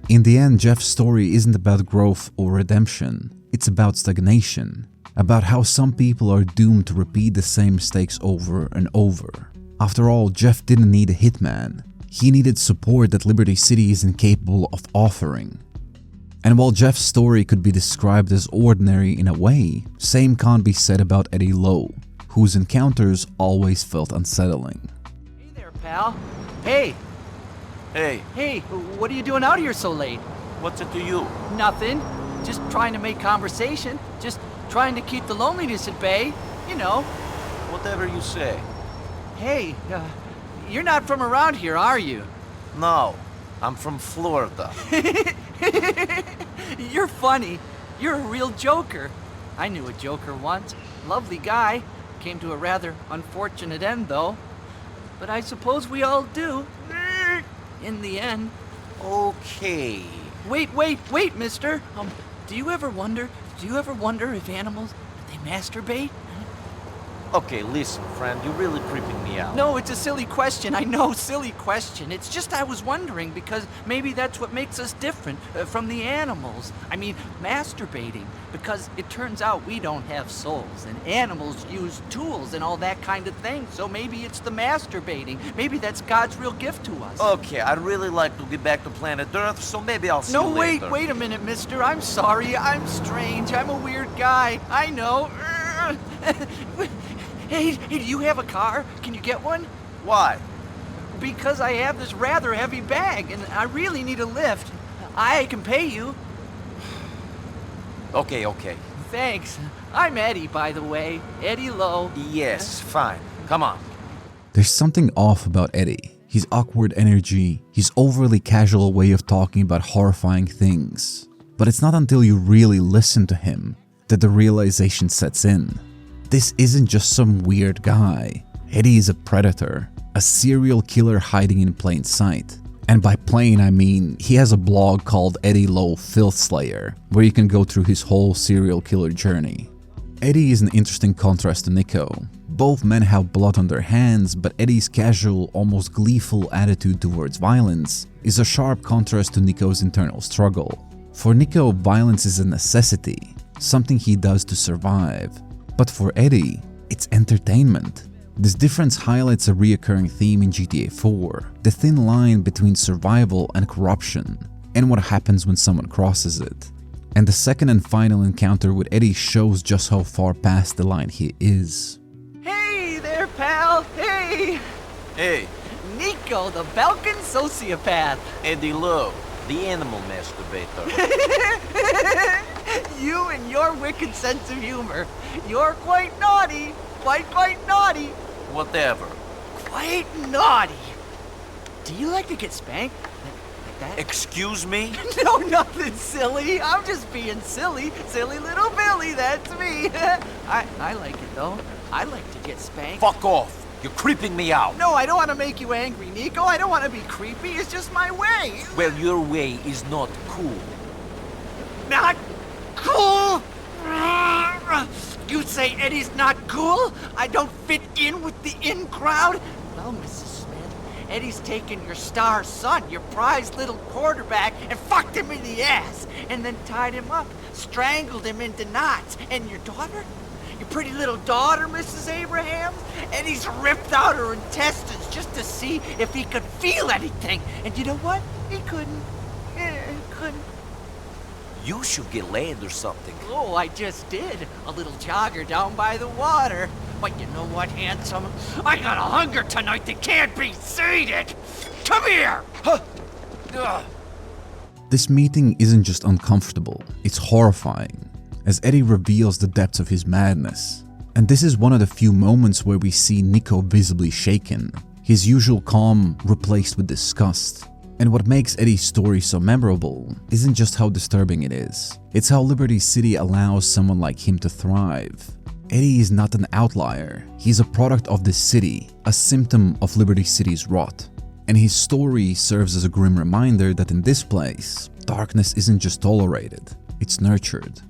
In the end, Jeff's story isn't about growth or redemption. It's about stagnation, about how some people are doomed to repeat the same mistakes over and over. After all, Jeff didn't need a hitman. He needed support that Liberty City is incapable of offering. And while Jeff's story could be described as ordinary in a way, same can't be said about Eddie Lowe, whose encounters always felt unsettling. Hey there, pal. Hey. Hey. Hey, what are you doing out here so late? What's it to you? Nothing. Just trying to make conversation. Just trying to keep the loneliness at bay. You know. Whatever you say. Hey, you're not from around here, are you? No, I'm from Florida. You're funny. You're a real joker. I knew a joker once. Lovely guy. Came to a rather unfortunate end, though. But I suppose we all do. In the end. Okay. Wait, mister. Do you ever wonder if animals, they masturbate? Okay, listen, friend, you're really creeping me out. No, it's a silly question. I know, silly question. It's just I was wondering because maybe that's what makes us different from the animals. I mean, masturbating. Because it turns out we don't have souls, and animals use tools and all that kind of thing. So maybe it's the masturbating. Maybe that's God's real gift to us. Okay, I'd really like to get back to planet Earth, so maybe I'll see you later. No, wait a minute, mister. I'm sorry. I'm strange. I'm a weird guy. I know. Hey, do you have a car? Can you get one? Why? Because I have this rather heavy bag, and I really need a lift. I can pay you. Okay. Thanks. I'm Eddie, by the way. Eddie Lowe. Yes, fine. Come on. There's something off about Eddie. His awkward energy, his overly casual way of talking about horrifying things. But it's not until you really listen to him that the realization sets in. This isn't just some weird guy. Eddie is a predator, a serial killer hiding in plain sight. And by plain, I mean he has a blog called Eddie Lowe Filth Slayer, where you can go through his whole serial killer journey. Eddie is an interesting contrast to Niko. Both men have blood on their hands, but Eddie's casual, almost gleeful attitude towards violence is a sharp contrast to Niko's internal struggle. For Niko, violence is a necessity, something he does to survive. But for Eddie, it's entertainment. This difference highlights a reoccurring theme in GTA 4, the thin line between survival and corruption, and what happens when someone crosses it. And the second and final encounter with Eddie shows just how far past the line he is. Hey there, pal. Hey. Hey. Niko, the Balkan sociopath. Eddie Lowe, the animal masturbator. You and your wicked sense of humor. You're quite naughty. Quite naughty. Whatever. Quite naughty. Do you like to get spanked? Like that? Excuse me? No, nothing silly. I'm just being silly. Silly little Billy, that's me. I like it, though. I like to get spanked. Fuck off. You're creeping me out. No, I don't want to make you angry, Niko. I don't want to be creepy. It's just my way. Well, your way is not cool. Not cool? You say Eddie's not cool? I don't fit in with the in crowd? Well, Mrs. Smith, Eddie's taken your star son, your prized little quarterback, and fucked him in the ass, and then tied him up, strangled him into knots. And your daughter? Your pretty little daughter, Mrs. Abrahams? Eddie's ripped out her intestines just to see if he could feel anything. And you know what? He couldn't. He couldn't. You should get laid or something. Oh, I just did. A little jogger down by the water. But you know what, handsome? I got a hunger tonight that can't be sated. Come here! This meeting isn't just uncomfortable, it's horrifying, as Eddie reveals the depths of his madness. And this is one of the few moments where we see Niko visibly shaken, his usual calm replaced with disgust. And what makes Eddie's story so memorable isn't just how disturbing it is, it's how Liberty City allows someone like him to thrive. Eddie is not an outlier, he's a product of this city, a symptom of Liberty City's rot. And his story serves as a grim reminder that in this place, darkness isn't just tolerated, it's nurtured.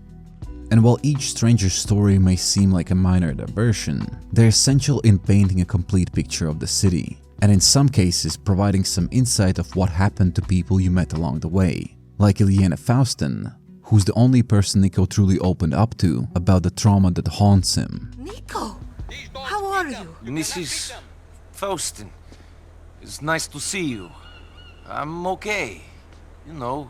And while each stranger's story may seem like a minor diversion, they're essential in painting a complete picture of the city, and in some cases providing some insight of what happened to people you met along the way, like Eliana Faustin, who's the only person Niko truly opened up to about the trauma that haunts him. Niko, how are you? Mrs. Faustin, it's nice to see you. I'm okay. You know,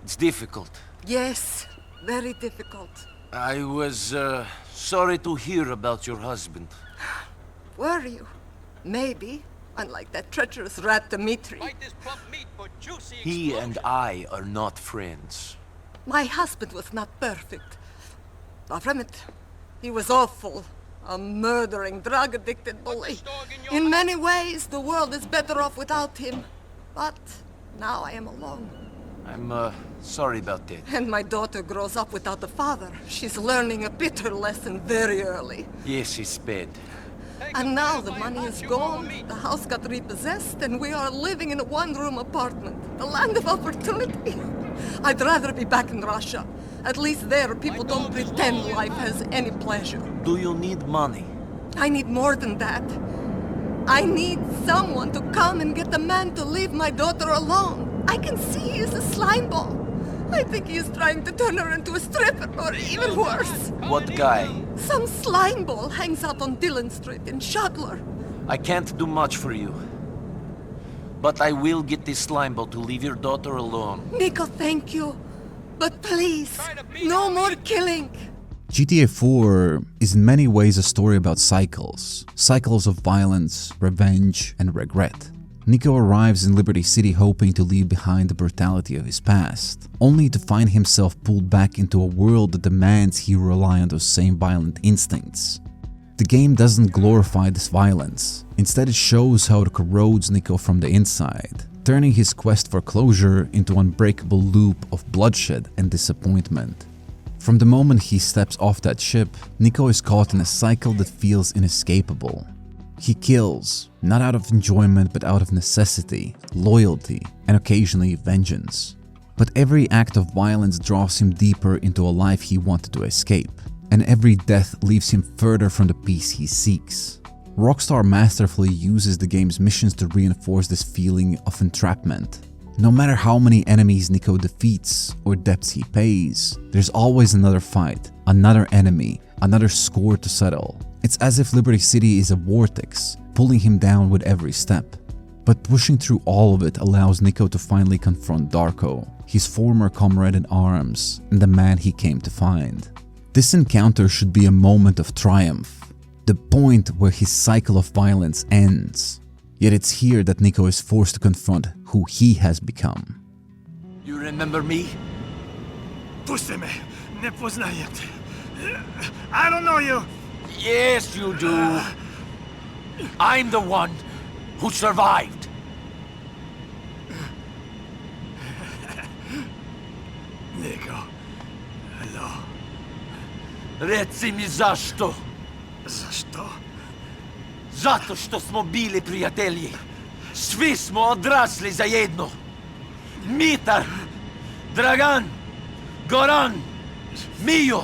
it's difficult. Yes, very difficult. I was sorry to hear about your husband. Were you? Maybe. Unlike that treacherous rat Dmitri. He and I are not friends. My husband was not perfect. Far from it. He was awful. A murdering, drug-addicted bully. In many ways, the world is better off without him. But now I am alone. I'm sorry about that. And my daughter grows up without a father. She's learning a bitter lesson very early. Yes, it's bad. And now the money is gone, the house got repossessed, and we are living in a one-room apartment. The land of opportunity. I'd rather be back in Russia. At least there, people don't pretend life has any pleasure. Do you need money? I need more than that. I need someone to come and get the man to leave my daughter alone. I can see he is a slime ball. I think he is trying to turn her into a stripper, or even worse. What guy? Some slime ball hangs out on Dillon Street in Shadler. I can't do much for you. But I will get this slime ball to leave your daughter alone. Niko, thank you. But please, no more killing. GTA 4 is in many ways a story about cycles. Cycles of violence, revenge, and regret. Niko arrives in Liberty City hoping to leave behind the brutality of his past, only to find himself pulled back into a world that demands he rely on those same violent instincts. The game doesn't glorify this violence. Instead, it shows how it corrodes Niko from the inside, turning his quest for closure into an unbreakable loop of bloodshed and disappointment. From the moment he steps off that ship, Niko is caught in a cycle that feels inescapable. He kills, not out of enjoyment but out of necessity, loyalty, and occasionally vengeance. But every act of violence draws him deeper into a life he wanted to escape, and every death leaves him further from the peace he seeks. Rockstar masterfully uses the game's missions to reinforce this feeling of entrapment. No matter how many enemies Niko defeats or debts he pays, there's always another fight, another enemy, another score to settle. It's as if Liberty City is a vortex, pulling him down with every step. But pushing through all of it allows Niko to finally confront Darko, his former comrade in arms, and the man he came to find. This encounter should be a moment of triumph, the point where his cycle of violence ends. Yet it's here that Niko is forced to confront who he has become. You remember me? Pusti me, ne poznajem te. I don't know you. Yes, you do. I'm the one who survived. Niko, hello. Reci mi zašto? Zašto? Zato što smo bili prijatelji. Svi smo odrasli zajedno. Mitar, Dragan, Goran, Mio.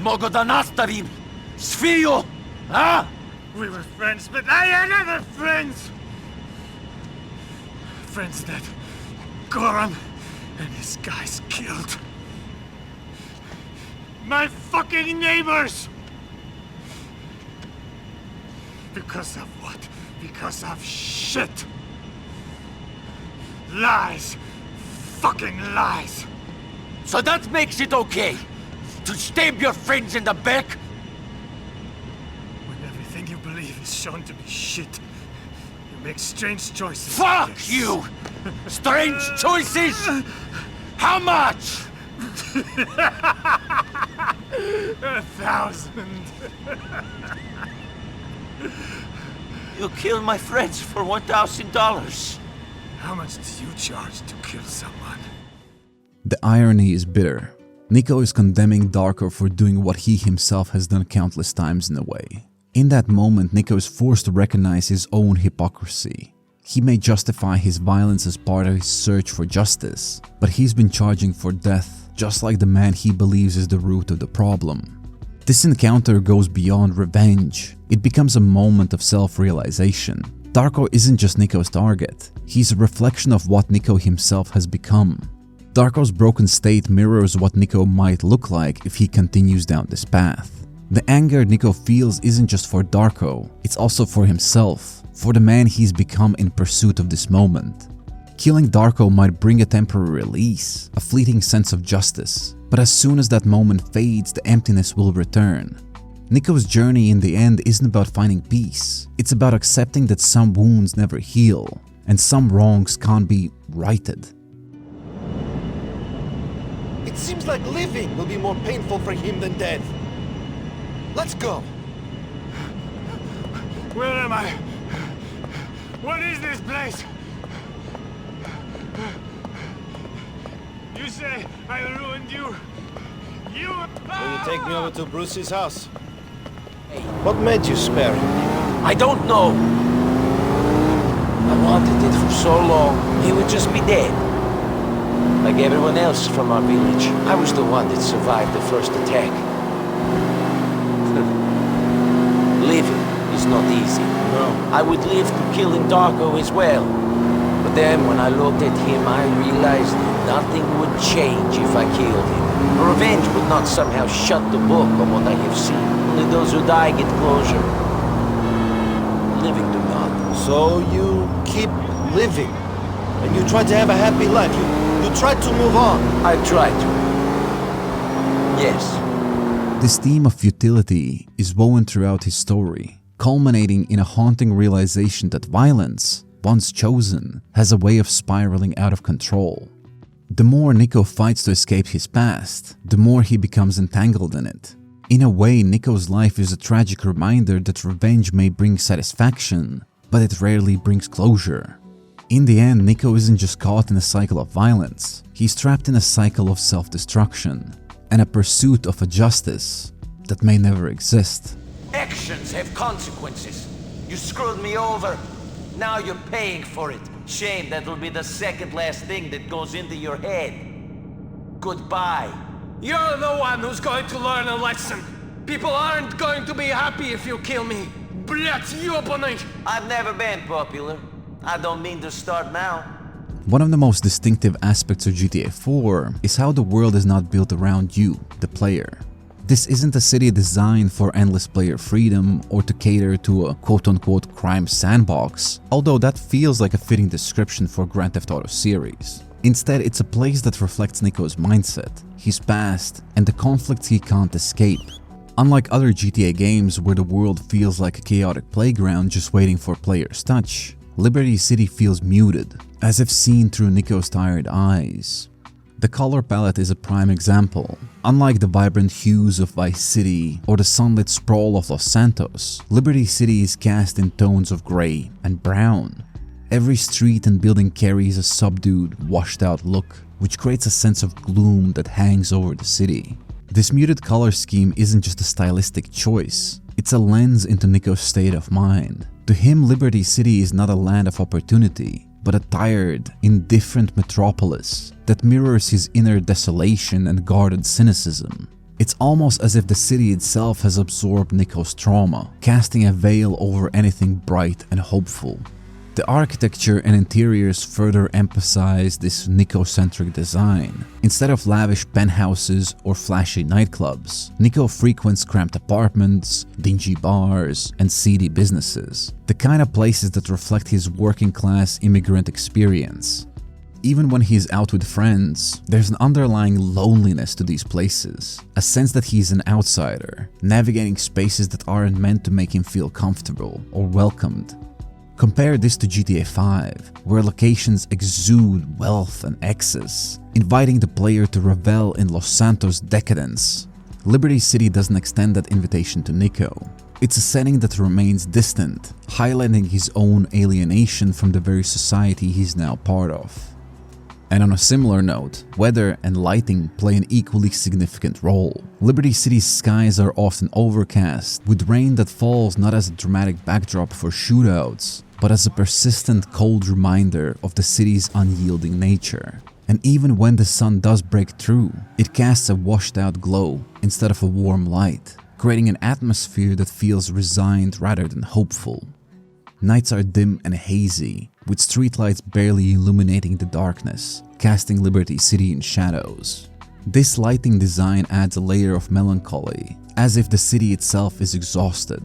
Mogu da nastavim. Sviju, a? We were friends, but I had other friends. Friends that Goran and his guys killed. My fucking neighbors! Because of what? Because of shit! Lies! Fucking lies! So that makes it okay to stab your friends in the back? When everything you believe is shown to be shit, you make strange choices. Fuck you! Strange choices! How much? 1,000. You killed my friends for $1,000. How much do you charge to kill someone? The irony is bitter. Niko is condemning Darko for doing what he himself has done countless times in a way. In that moment, Niko is forced to recognize his own hypocrisy. He may justify his violence as part of his search for justice, but he's been charging for death, just like the man he believes is the root of the problem. This encounter goes beyond revenge. It becomes a moment of self-realization. Darko isn't just Niko's target. He's a reflection of what Niko himself has become. Darko's broken state mirrors what Niko might look like if he continues down this path. The anger Niko feels isn't just for Darko, it's also for himself, for the man he's become in pursuit of this moment. Killing Darko might bring a temporary release, a fleeting sense of justice, but as soon as that moment fades, the emptiness will return. Niko's journey in the end isn't about finding peace, it's about accepting that some wounds never heal, and some wrongs can't be righted. It seems like living will be more painful for him than death. Let's go. Where am I? What is this place? You say I ruined you? You... Will you take me over to Brucie's house? What made you spare him? I don't know. I wanted it for so long, he would just be dead. Like everyone else from our village, I was the one that survived the first attack. Living is not easy. No. I would live to killing Darko as well. But then when I looked at him, I realized nothing would change if I killed him. Revenge would not somehow shut the book on what I have seen. Only those who die get closure. Living do not. So you keep living, and you try to have a happy life. You try to move on. I try to. Yes. This theme of futility is woven throughout his story, culminating in a haunting realization that violence, once chosen, has a way of spiraling out of control. The more Niko fights to escape his past, the more he becomes entangled in it. In a way, Niko's life is a tragic reminder that revenge may bring satisfaction, but it rarely brings closure. In the end, Niko isn't just caught in a cycle of violence, he's trapped in a cycle of self-destruction, and a pursuit of a justice that may never exist. Actions have consequences. You screwed me over. Now you're paying for it. Shame that'll be the second last thing that goes into your head. Goodbye. You're the one who's going to learn a lesson. People aren't going to be happy if you kill me. Blять, ёбаный! I've never been popular. I don't mean to start now. One of the most distinctive aspects of GTA 4 is how the world is not built around you, the player. This isn't a city designed for endless player freedom or to cater to a quote-unquote crime sandbox, although that feels like a fitting description for Grand Theft Auto series. Instead, it's a place that reflects Niko's mindset, his past, and the conflicts he can't escape. Unlike other GTA games where the world feels like a chaotic playground just waiting for players' touch, Liberty City feels muted, as if seen through Niko's tired eyes. The color palette is a prime example. Unlike the vibrant hues of Vice City or the sunlit sprawl of Los Santos, Liberty City is cast in tones of grey and brown. Every street and building carries a subdued, washed-out look, which creates a sense of gloom that hangs over the city. This muted color scheme isn't just a stylistic choice, it's a lens into Niko's state of mind. To him, Liberty City is not a land of opportunity, but a tired, indifferent metropolis that mirrors his inner desolation and guarded cynicism. It's almost as if the city itself has absorbed Niko's trauma, casting a veil over anything bright and hopeful. The architecture and interiors further emphasize this Niko-centric design. Instead of lavish penthouses or flashy nightclubs, Niko frequents cramped apartments, dingy bars, and seedy businesses. The kind of places that reflect his working-class immigrant experience. Even when he's out with friends, there's an underlying loneliness to these places, a sense that he's an outsider, navigating spaces that aren't meant to make him feel comfortable or welcomed. Compare this to GTA 5, where locations exude wealth and excess, inviting the player to revel in Los Santos' decadence. Liberty City doesn't extend that invitation to Niko. It's a setting that remains distant, highlighting his own alienation from the very society he's now part of. And on a similar note, weather and lighting play an equally significant role. Liberty City's skies are often overcast, with rain that falls not as a dramatic backdrop for shootouts, but as a persistent cold reminder of the city's unyielding nature. And even when the sun does break through, it casts a washed out glow instead of a warm light, creating an atmosphere that feels resigned rather than hopeful. Nights are dim and hazy, with streetlights barely illuminating the darkness, casting Liberty City in shadows. This lighting design adds a layer of melancholy, as if the city itself is exhausted.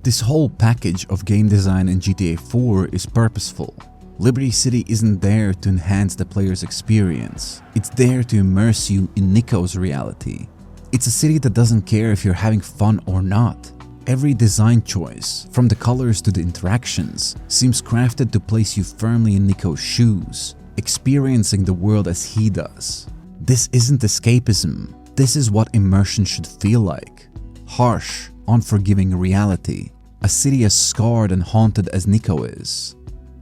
This whole package of game design in GTA 4 is purposeful. Liberty City isn't there to enhance the player's experience, it's there to immerse you in Niko's reality. It's a city that doesn't care if you're having fun or not. Every design choice, from the colors to the interactions, seems crafted to place you firmly in Niko's shoes, experiencing the world as he does. This isn't escapism, this is what immersion should feel like. Harsh, unforgiving reality, a city as scarred and haunted as Niko is.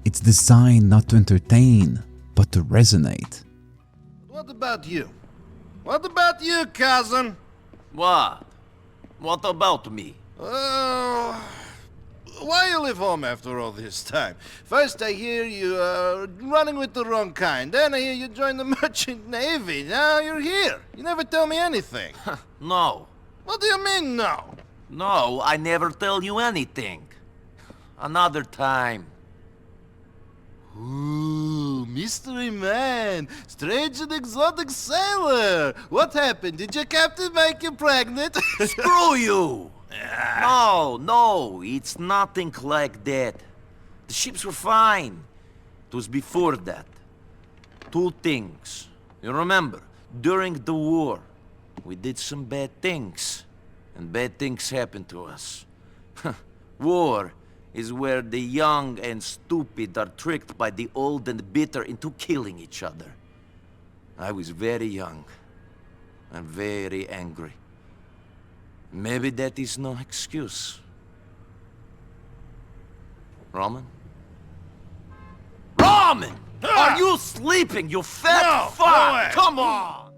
It's designed not to entertain, but to resonate. What about you? What about you, cousin? What? What about me? Why you leave home after all this time? First I hear you running with the wrong kind, then I hear you join the merchant navy, now you're here. You never tell me anything. No. What do you mean, no? No, I never tell you anything. Another time. Ooh, mystery man, strange and exotic sailor. What happened? Did your captain make you pregnant? Screw you! No, it's nothing like that. The ships were fine. It was before that. Two things. You remember, during the war, we did some bad things. And bad things happened to us. War is where the young and stupid are tricked by the old and bitter into killing each other. I was very young and very angry. Maybe that is no excuse. Roman? Roman! Are you sleeping, you fat fuck? Come on!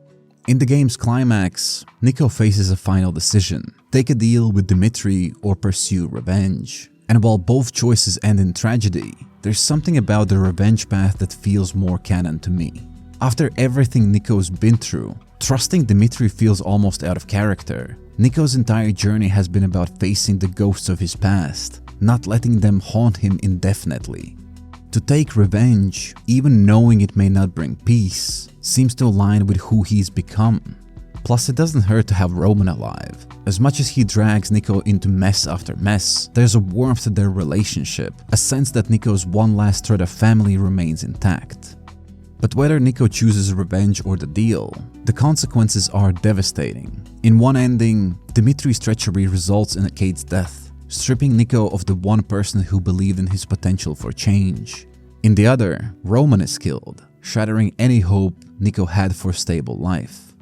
In the game's climax, Niko faces a final decision: take a deal with Dimitri or pursue revenge. And while both choices end in tragedy, there's something about the revenge path that feels more canon to me. After everything Niko's been through, trusting Dimitri feels almost out of character. Niko's entire journey has been about facing the ghosts of his past, not letting them haunt him indefinitely. To take revenge, even knowing it may not bring peace, seems to align with who he's become. Plus, it doesn't hurt to have Roman alive. As much as he drags Niko into mess after mess, there's a warmth to their relationship, a sense that Niko's one last thread of family remains intact. But whether Niko chooses revenge or the deal, the consequences are devastating. In one ending, Dimitri's treachery results in Kate's death, stripping Niko of the one person who believed in his potential for change. In the other, Roman is killed, shattering any hope Niko had for a stable life.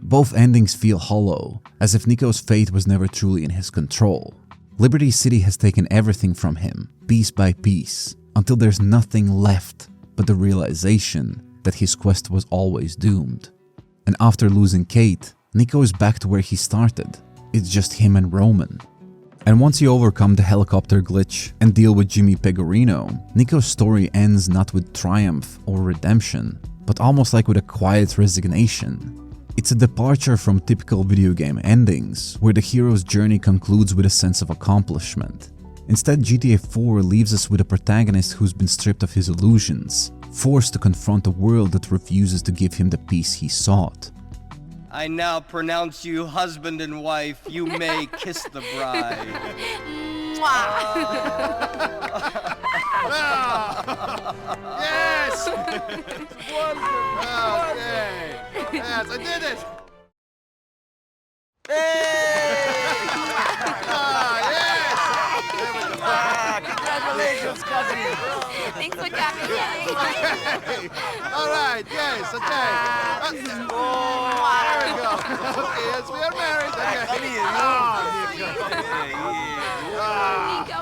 Both endings feel hollow, as if Niko's fate was never truly in his control. Liberty City has taken everything from him, piece by piece, until there's nothing left but the realization that his quest was always doomed. And after losing Kate, Niko is back to where he started. It's just him and Roman. And once you overcome the helicopter glitch and deal with Jimmy Pegorino, Niko's story ends not with triumph or redemption, but almost like with a quiet resignation. It's a departure from typical video game endings, where the hero's journey concludes with a sense of accomplishment. Instead, GTA 4 leaves us with a protagonist who's been stripped of his illusions, forced to confront a world that refuses to give him the peace he sought. I now pronounce you husband and wife. You may kiss the bride. Yes! Wonderful! Okay. Yes, I did it! Hey! Yes! Congratulations, cousin! Thanks for coming. All right, yes, okay. There we go. Okay, yes, we are married. Okay. Niko,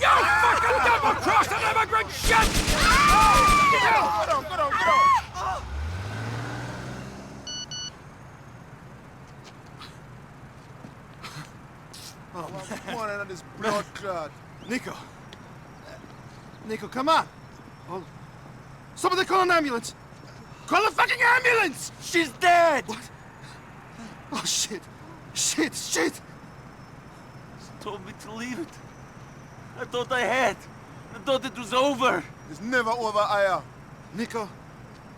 You fucking double-crossing immigrant shit! Go down. Oh, come on, this blood clot. Niko, come on. Somebody call an ambulance. Call the fucking ambulance! She's dead! What? Oh, shit. Shit. She told me to leave it. I thought I had. I thought it was over. It's never over, Aya. Niko,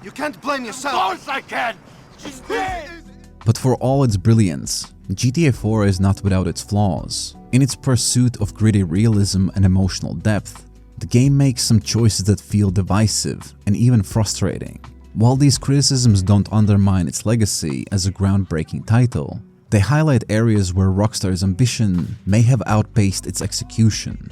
you can't blame yourself. Of course I can! She's dead! But for all its brilliance, GTA 4 is not without its flaws. In its pursuit of gritty realism and emotional depth, the game makes some choices that feel divisive and even frustrating. While these criticisms don't undermine its legacy as a groundbreaking title, they highlight areas where Rockstar's ambition may have outpaced its execution.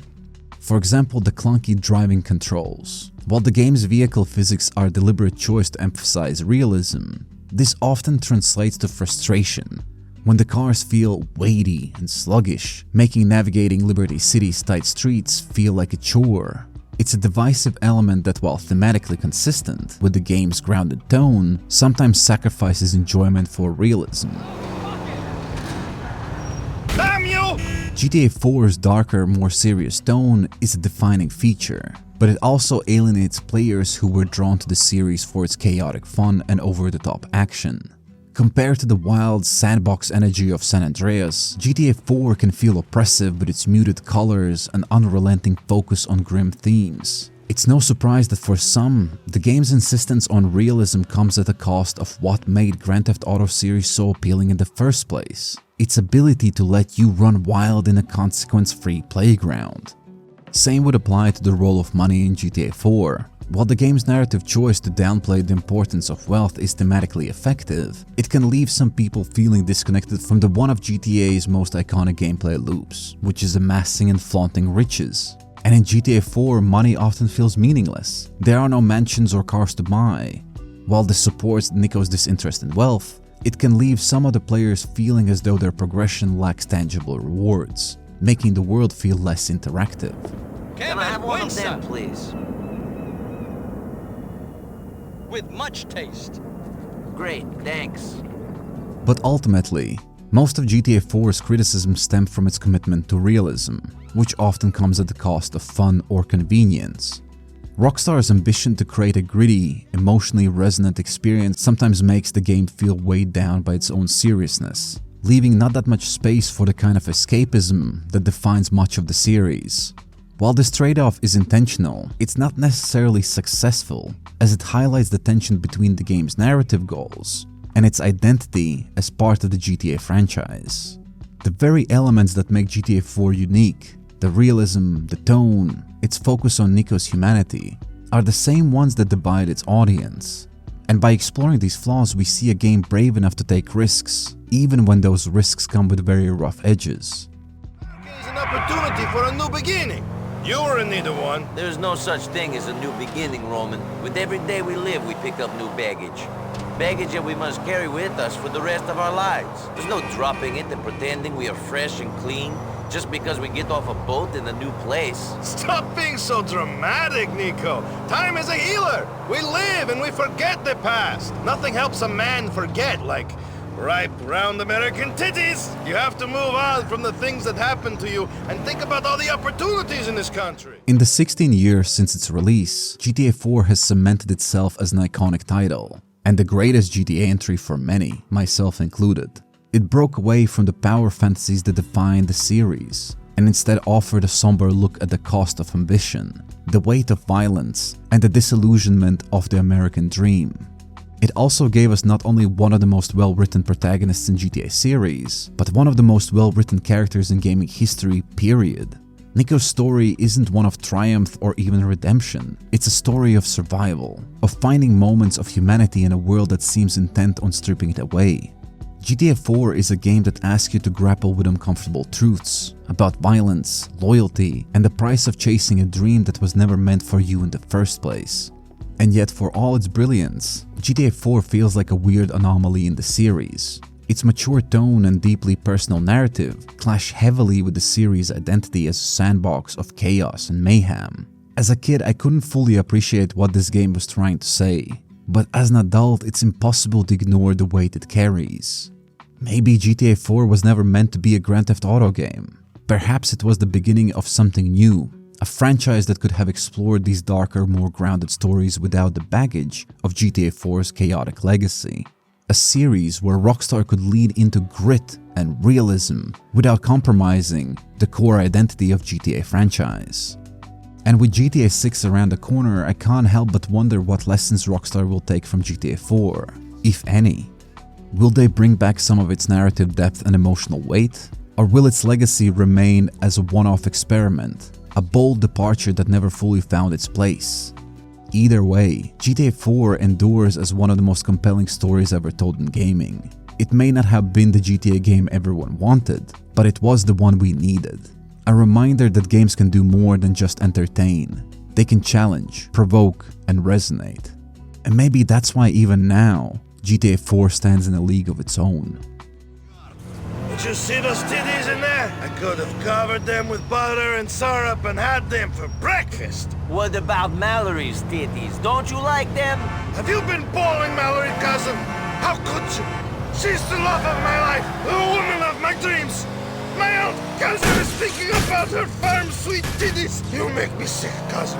For example, the clunky driving controls. While the game's vehicle physics are a deliberate choice to emphasize realism, this often translates to frustration when the cars feel weighty and sluggish, making navigating Liberty City's tight streets feel like a chore. It's a divisive element that, while thematically consistent with the game's grounded tone, sometimes sacrifices enjoyment for realism. Damn you! GTA 4's darker, more serious tone is a defining feature, but it also alienates players who were drawn to the series for its chaotic fun and over-the-top action. Compared to the wild sandbox energy of San Andreas, GTA 4 can feel oppressive with its muted colors and unrelenting focus on grim themes. It's no surprise that for some, the game's insistence on realism comes at the cost of what made Grand Theft Auto series so appealing in the first place: its ability to let you run wild in a consequence-free playground. Same would apply to the role of money in GTA 4. While the game's narrative choice to downplay the importance of wealth is thematically effective, it can leave some people feeling disconnected from one of GTA's most iconic gameplay loops, which is amassing and flaunting riches. And in GTA 4, money often feels meaningless. There are no mansions or cars to buy. While this supports Niko's disinterest in wealth, it can leave some of the players feeling as though their progression lacks tangible rewards, making the world feel less interactive. Can I have one of them, please? With much taste. Great, thanks. But ultimately, most of GTA 4's criticism stem from its commitment to realism, which often comes at the cost of fun or convenience. Rockstar's ambition to create a gritty, emotionally resonant experience sometimes makes the game feel weighed down by its own seriousness, leaving not that much space for the kind of escapism that defines much of the series. While this trade-off is intentional, it's not necessarily successful, as it highlights the tension between the game's narrative goals and its identity as part of the GTA franchise. The very elements that make GTA 4 unique, the realism, the tone, its focus on Niko's humanity, are the same ones that divide its audience. And by exploring these flaws, we see a game brave enough to take risks, even when those risks come with very rough edges. It's an opportunity for a new beginning. You were in need of one. There's no such thing as a new beginning, Roman. With every day we live, we pick up new baggage. Baggage that we must carry with us for the rest of our lives. There's no dropping it and pretending we are fresh and clean just because we get off a boat in a new place. Stop being so dramatic, Niko. Time is a healer. We live and we forget the past. Nothing helps a man forget, like ripe, round American titties. You have to move on from the things that happened to you and think about all the opportunities in this country. In the 16 years since its release, GTA 4 has cemented itself as an iconic title, and the greatest GTA entry for many, myself included. It broke away from the power fantasies that defined the series, and instead offered a somber look at the cost of ambition, the weight of violence, and the disillusionment of the American dream. It also gave us not only one of the most well-written protagonists in GTA series, but one of the most well-written characters in gaming history, period. Niko's story isn't one of triumph or even redemption. It's a story of survival, of finding moments of humanity in a world that seems intent on stripping it away. GTA 4 is a game that asks you to grapple with uncomfortable truths about violence, loyalty, and the price of chasing a dream that was never meant for you in the first place. And yet, for all its brilliance, GTA 4 feels like a weird anomaly in the series. Its mature tone and deeply personal narrative clash heavily with the series' identity as a sandbox of chaos and mayhem. As a kid, I couldn't fully appreciate what this game was trying to say, but as an adult, it's impossible to ignore the weight it carries. Maybe GTA 4 was never meant to be a Grand Theft Auto game. Perhaps it was the beginning of something new, a franchise that could have explored these darker, more grounded stories without the baggage of GTA 4's chaotic legacy. A series where Rockstar could lean into grit and realism without compromising the core identity of GTA franchise. And with GTA 6 around the corner, I can't help but wonder what lessons Rockstar will take from GTA 4, if any. Will they bring back some of its narrative depth and emotional weight? Or will its legacy remain as a one-off experiment, a bold departure that never fully found its place? Either way, GTA 4 endures as one of the most compelling stories ever told in gaming. It may not have been the GTA game everyone wanted, but it was the one we needed. A reminder that games can do more than just entertain. They can challenge, provoke, and resonate. And maybe that's why even now, GTA 4 stands in a league of its own. Did you see those titties in there? I could have covered them with butter and syrup and had them for breakfast. What about Mallory's titties? Don't you like them? Have you been bowling, Mallory, cousin? How could you? She's the love of my life, the woman of my dreams. My old cousin is speaking about her firm, sweet titties. You make me sick, cousin.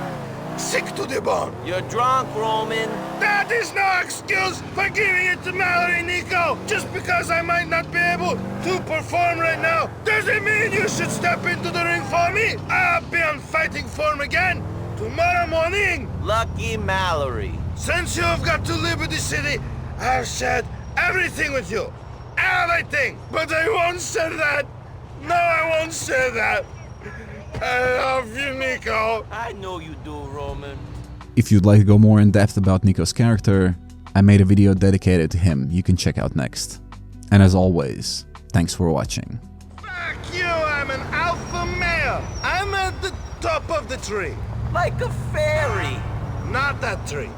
Sick to the bone. You're drunk, Roman. That is no excuse for giving it to Mallory, Niko. Just because I might not be able to perform right now, doesn't mean you should step into the ring for me. I'll be on fighting form again tomorrow morning. Lucky Mallory. Since you have got to Liberty City, I've shared everything with you. Everything. But I won't say that. No, I won't say that. I love you, Niko. I know you do, Roman. If you'd like to go more in depth about Niko's character, I made a video dedicated to him you can check out next. And as always, thanks for watching. Fuck you, I'm an alpha male. I'm at the top of the tree. Like a fairy. Not that tree.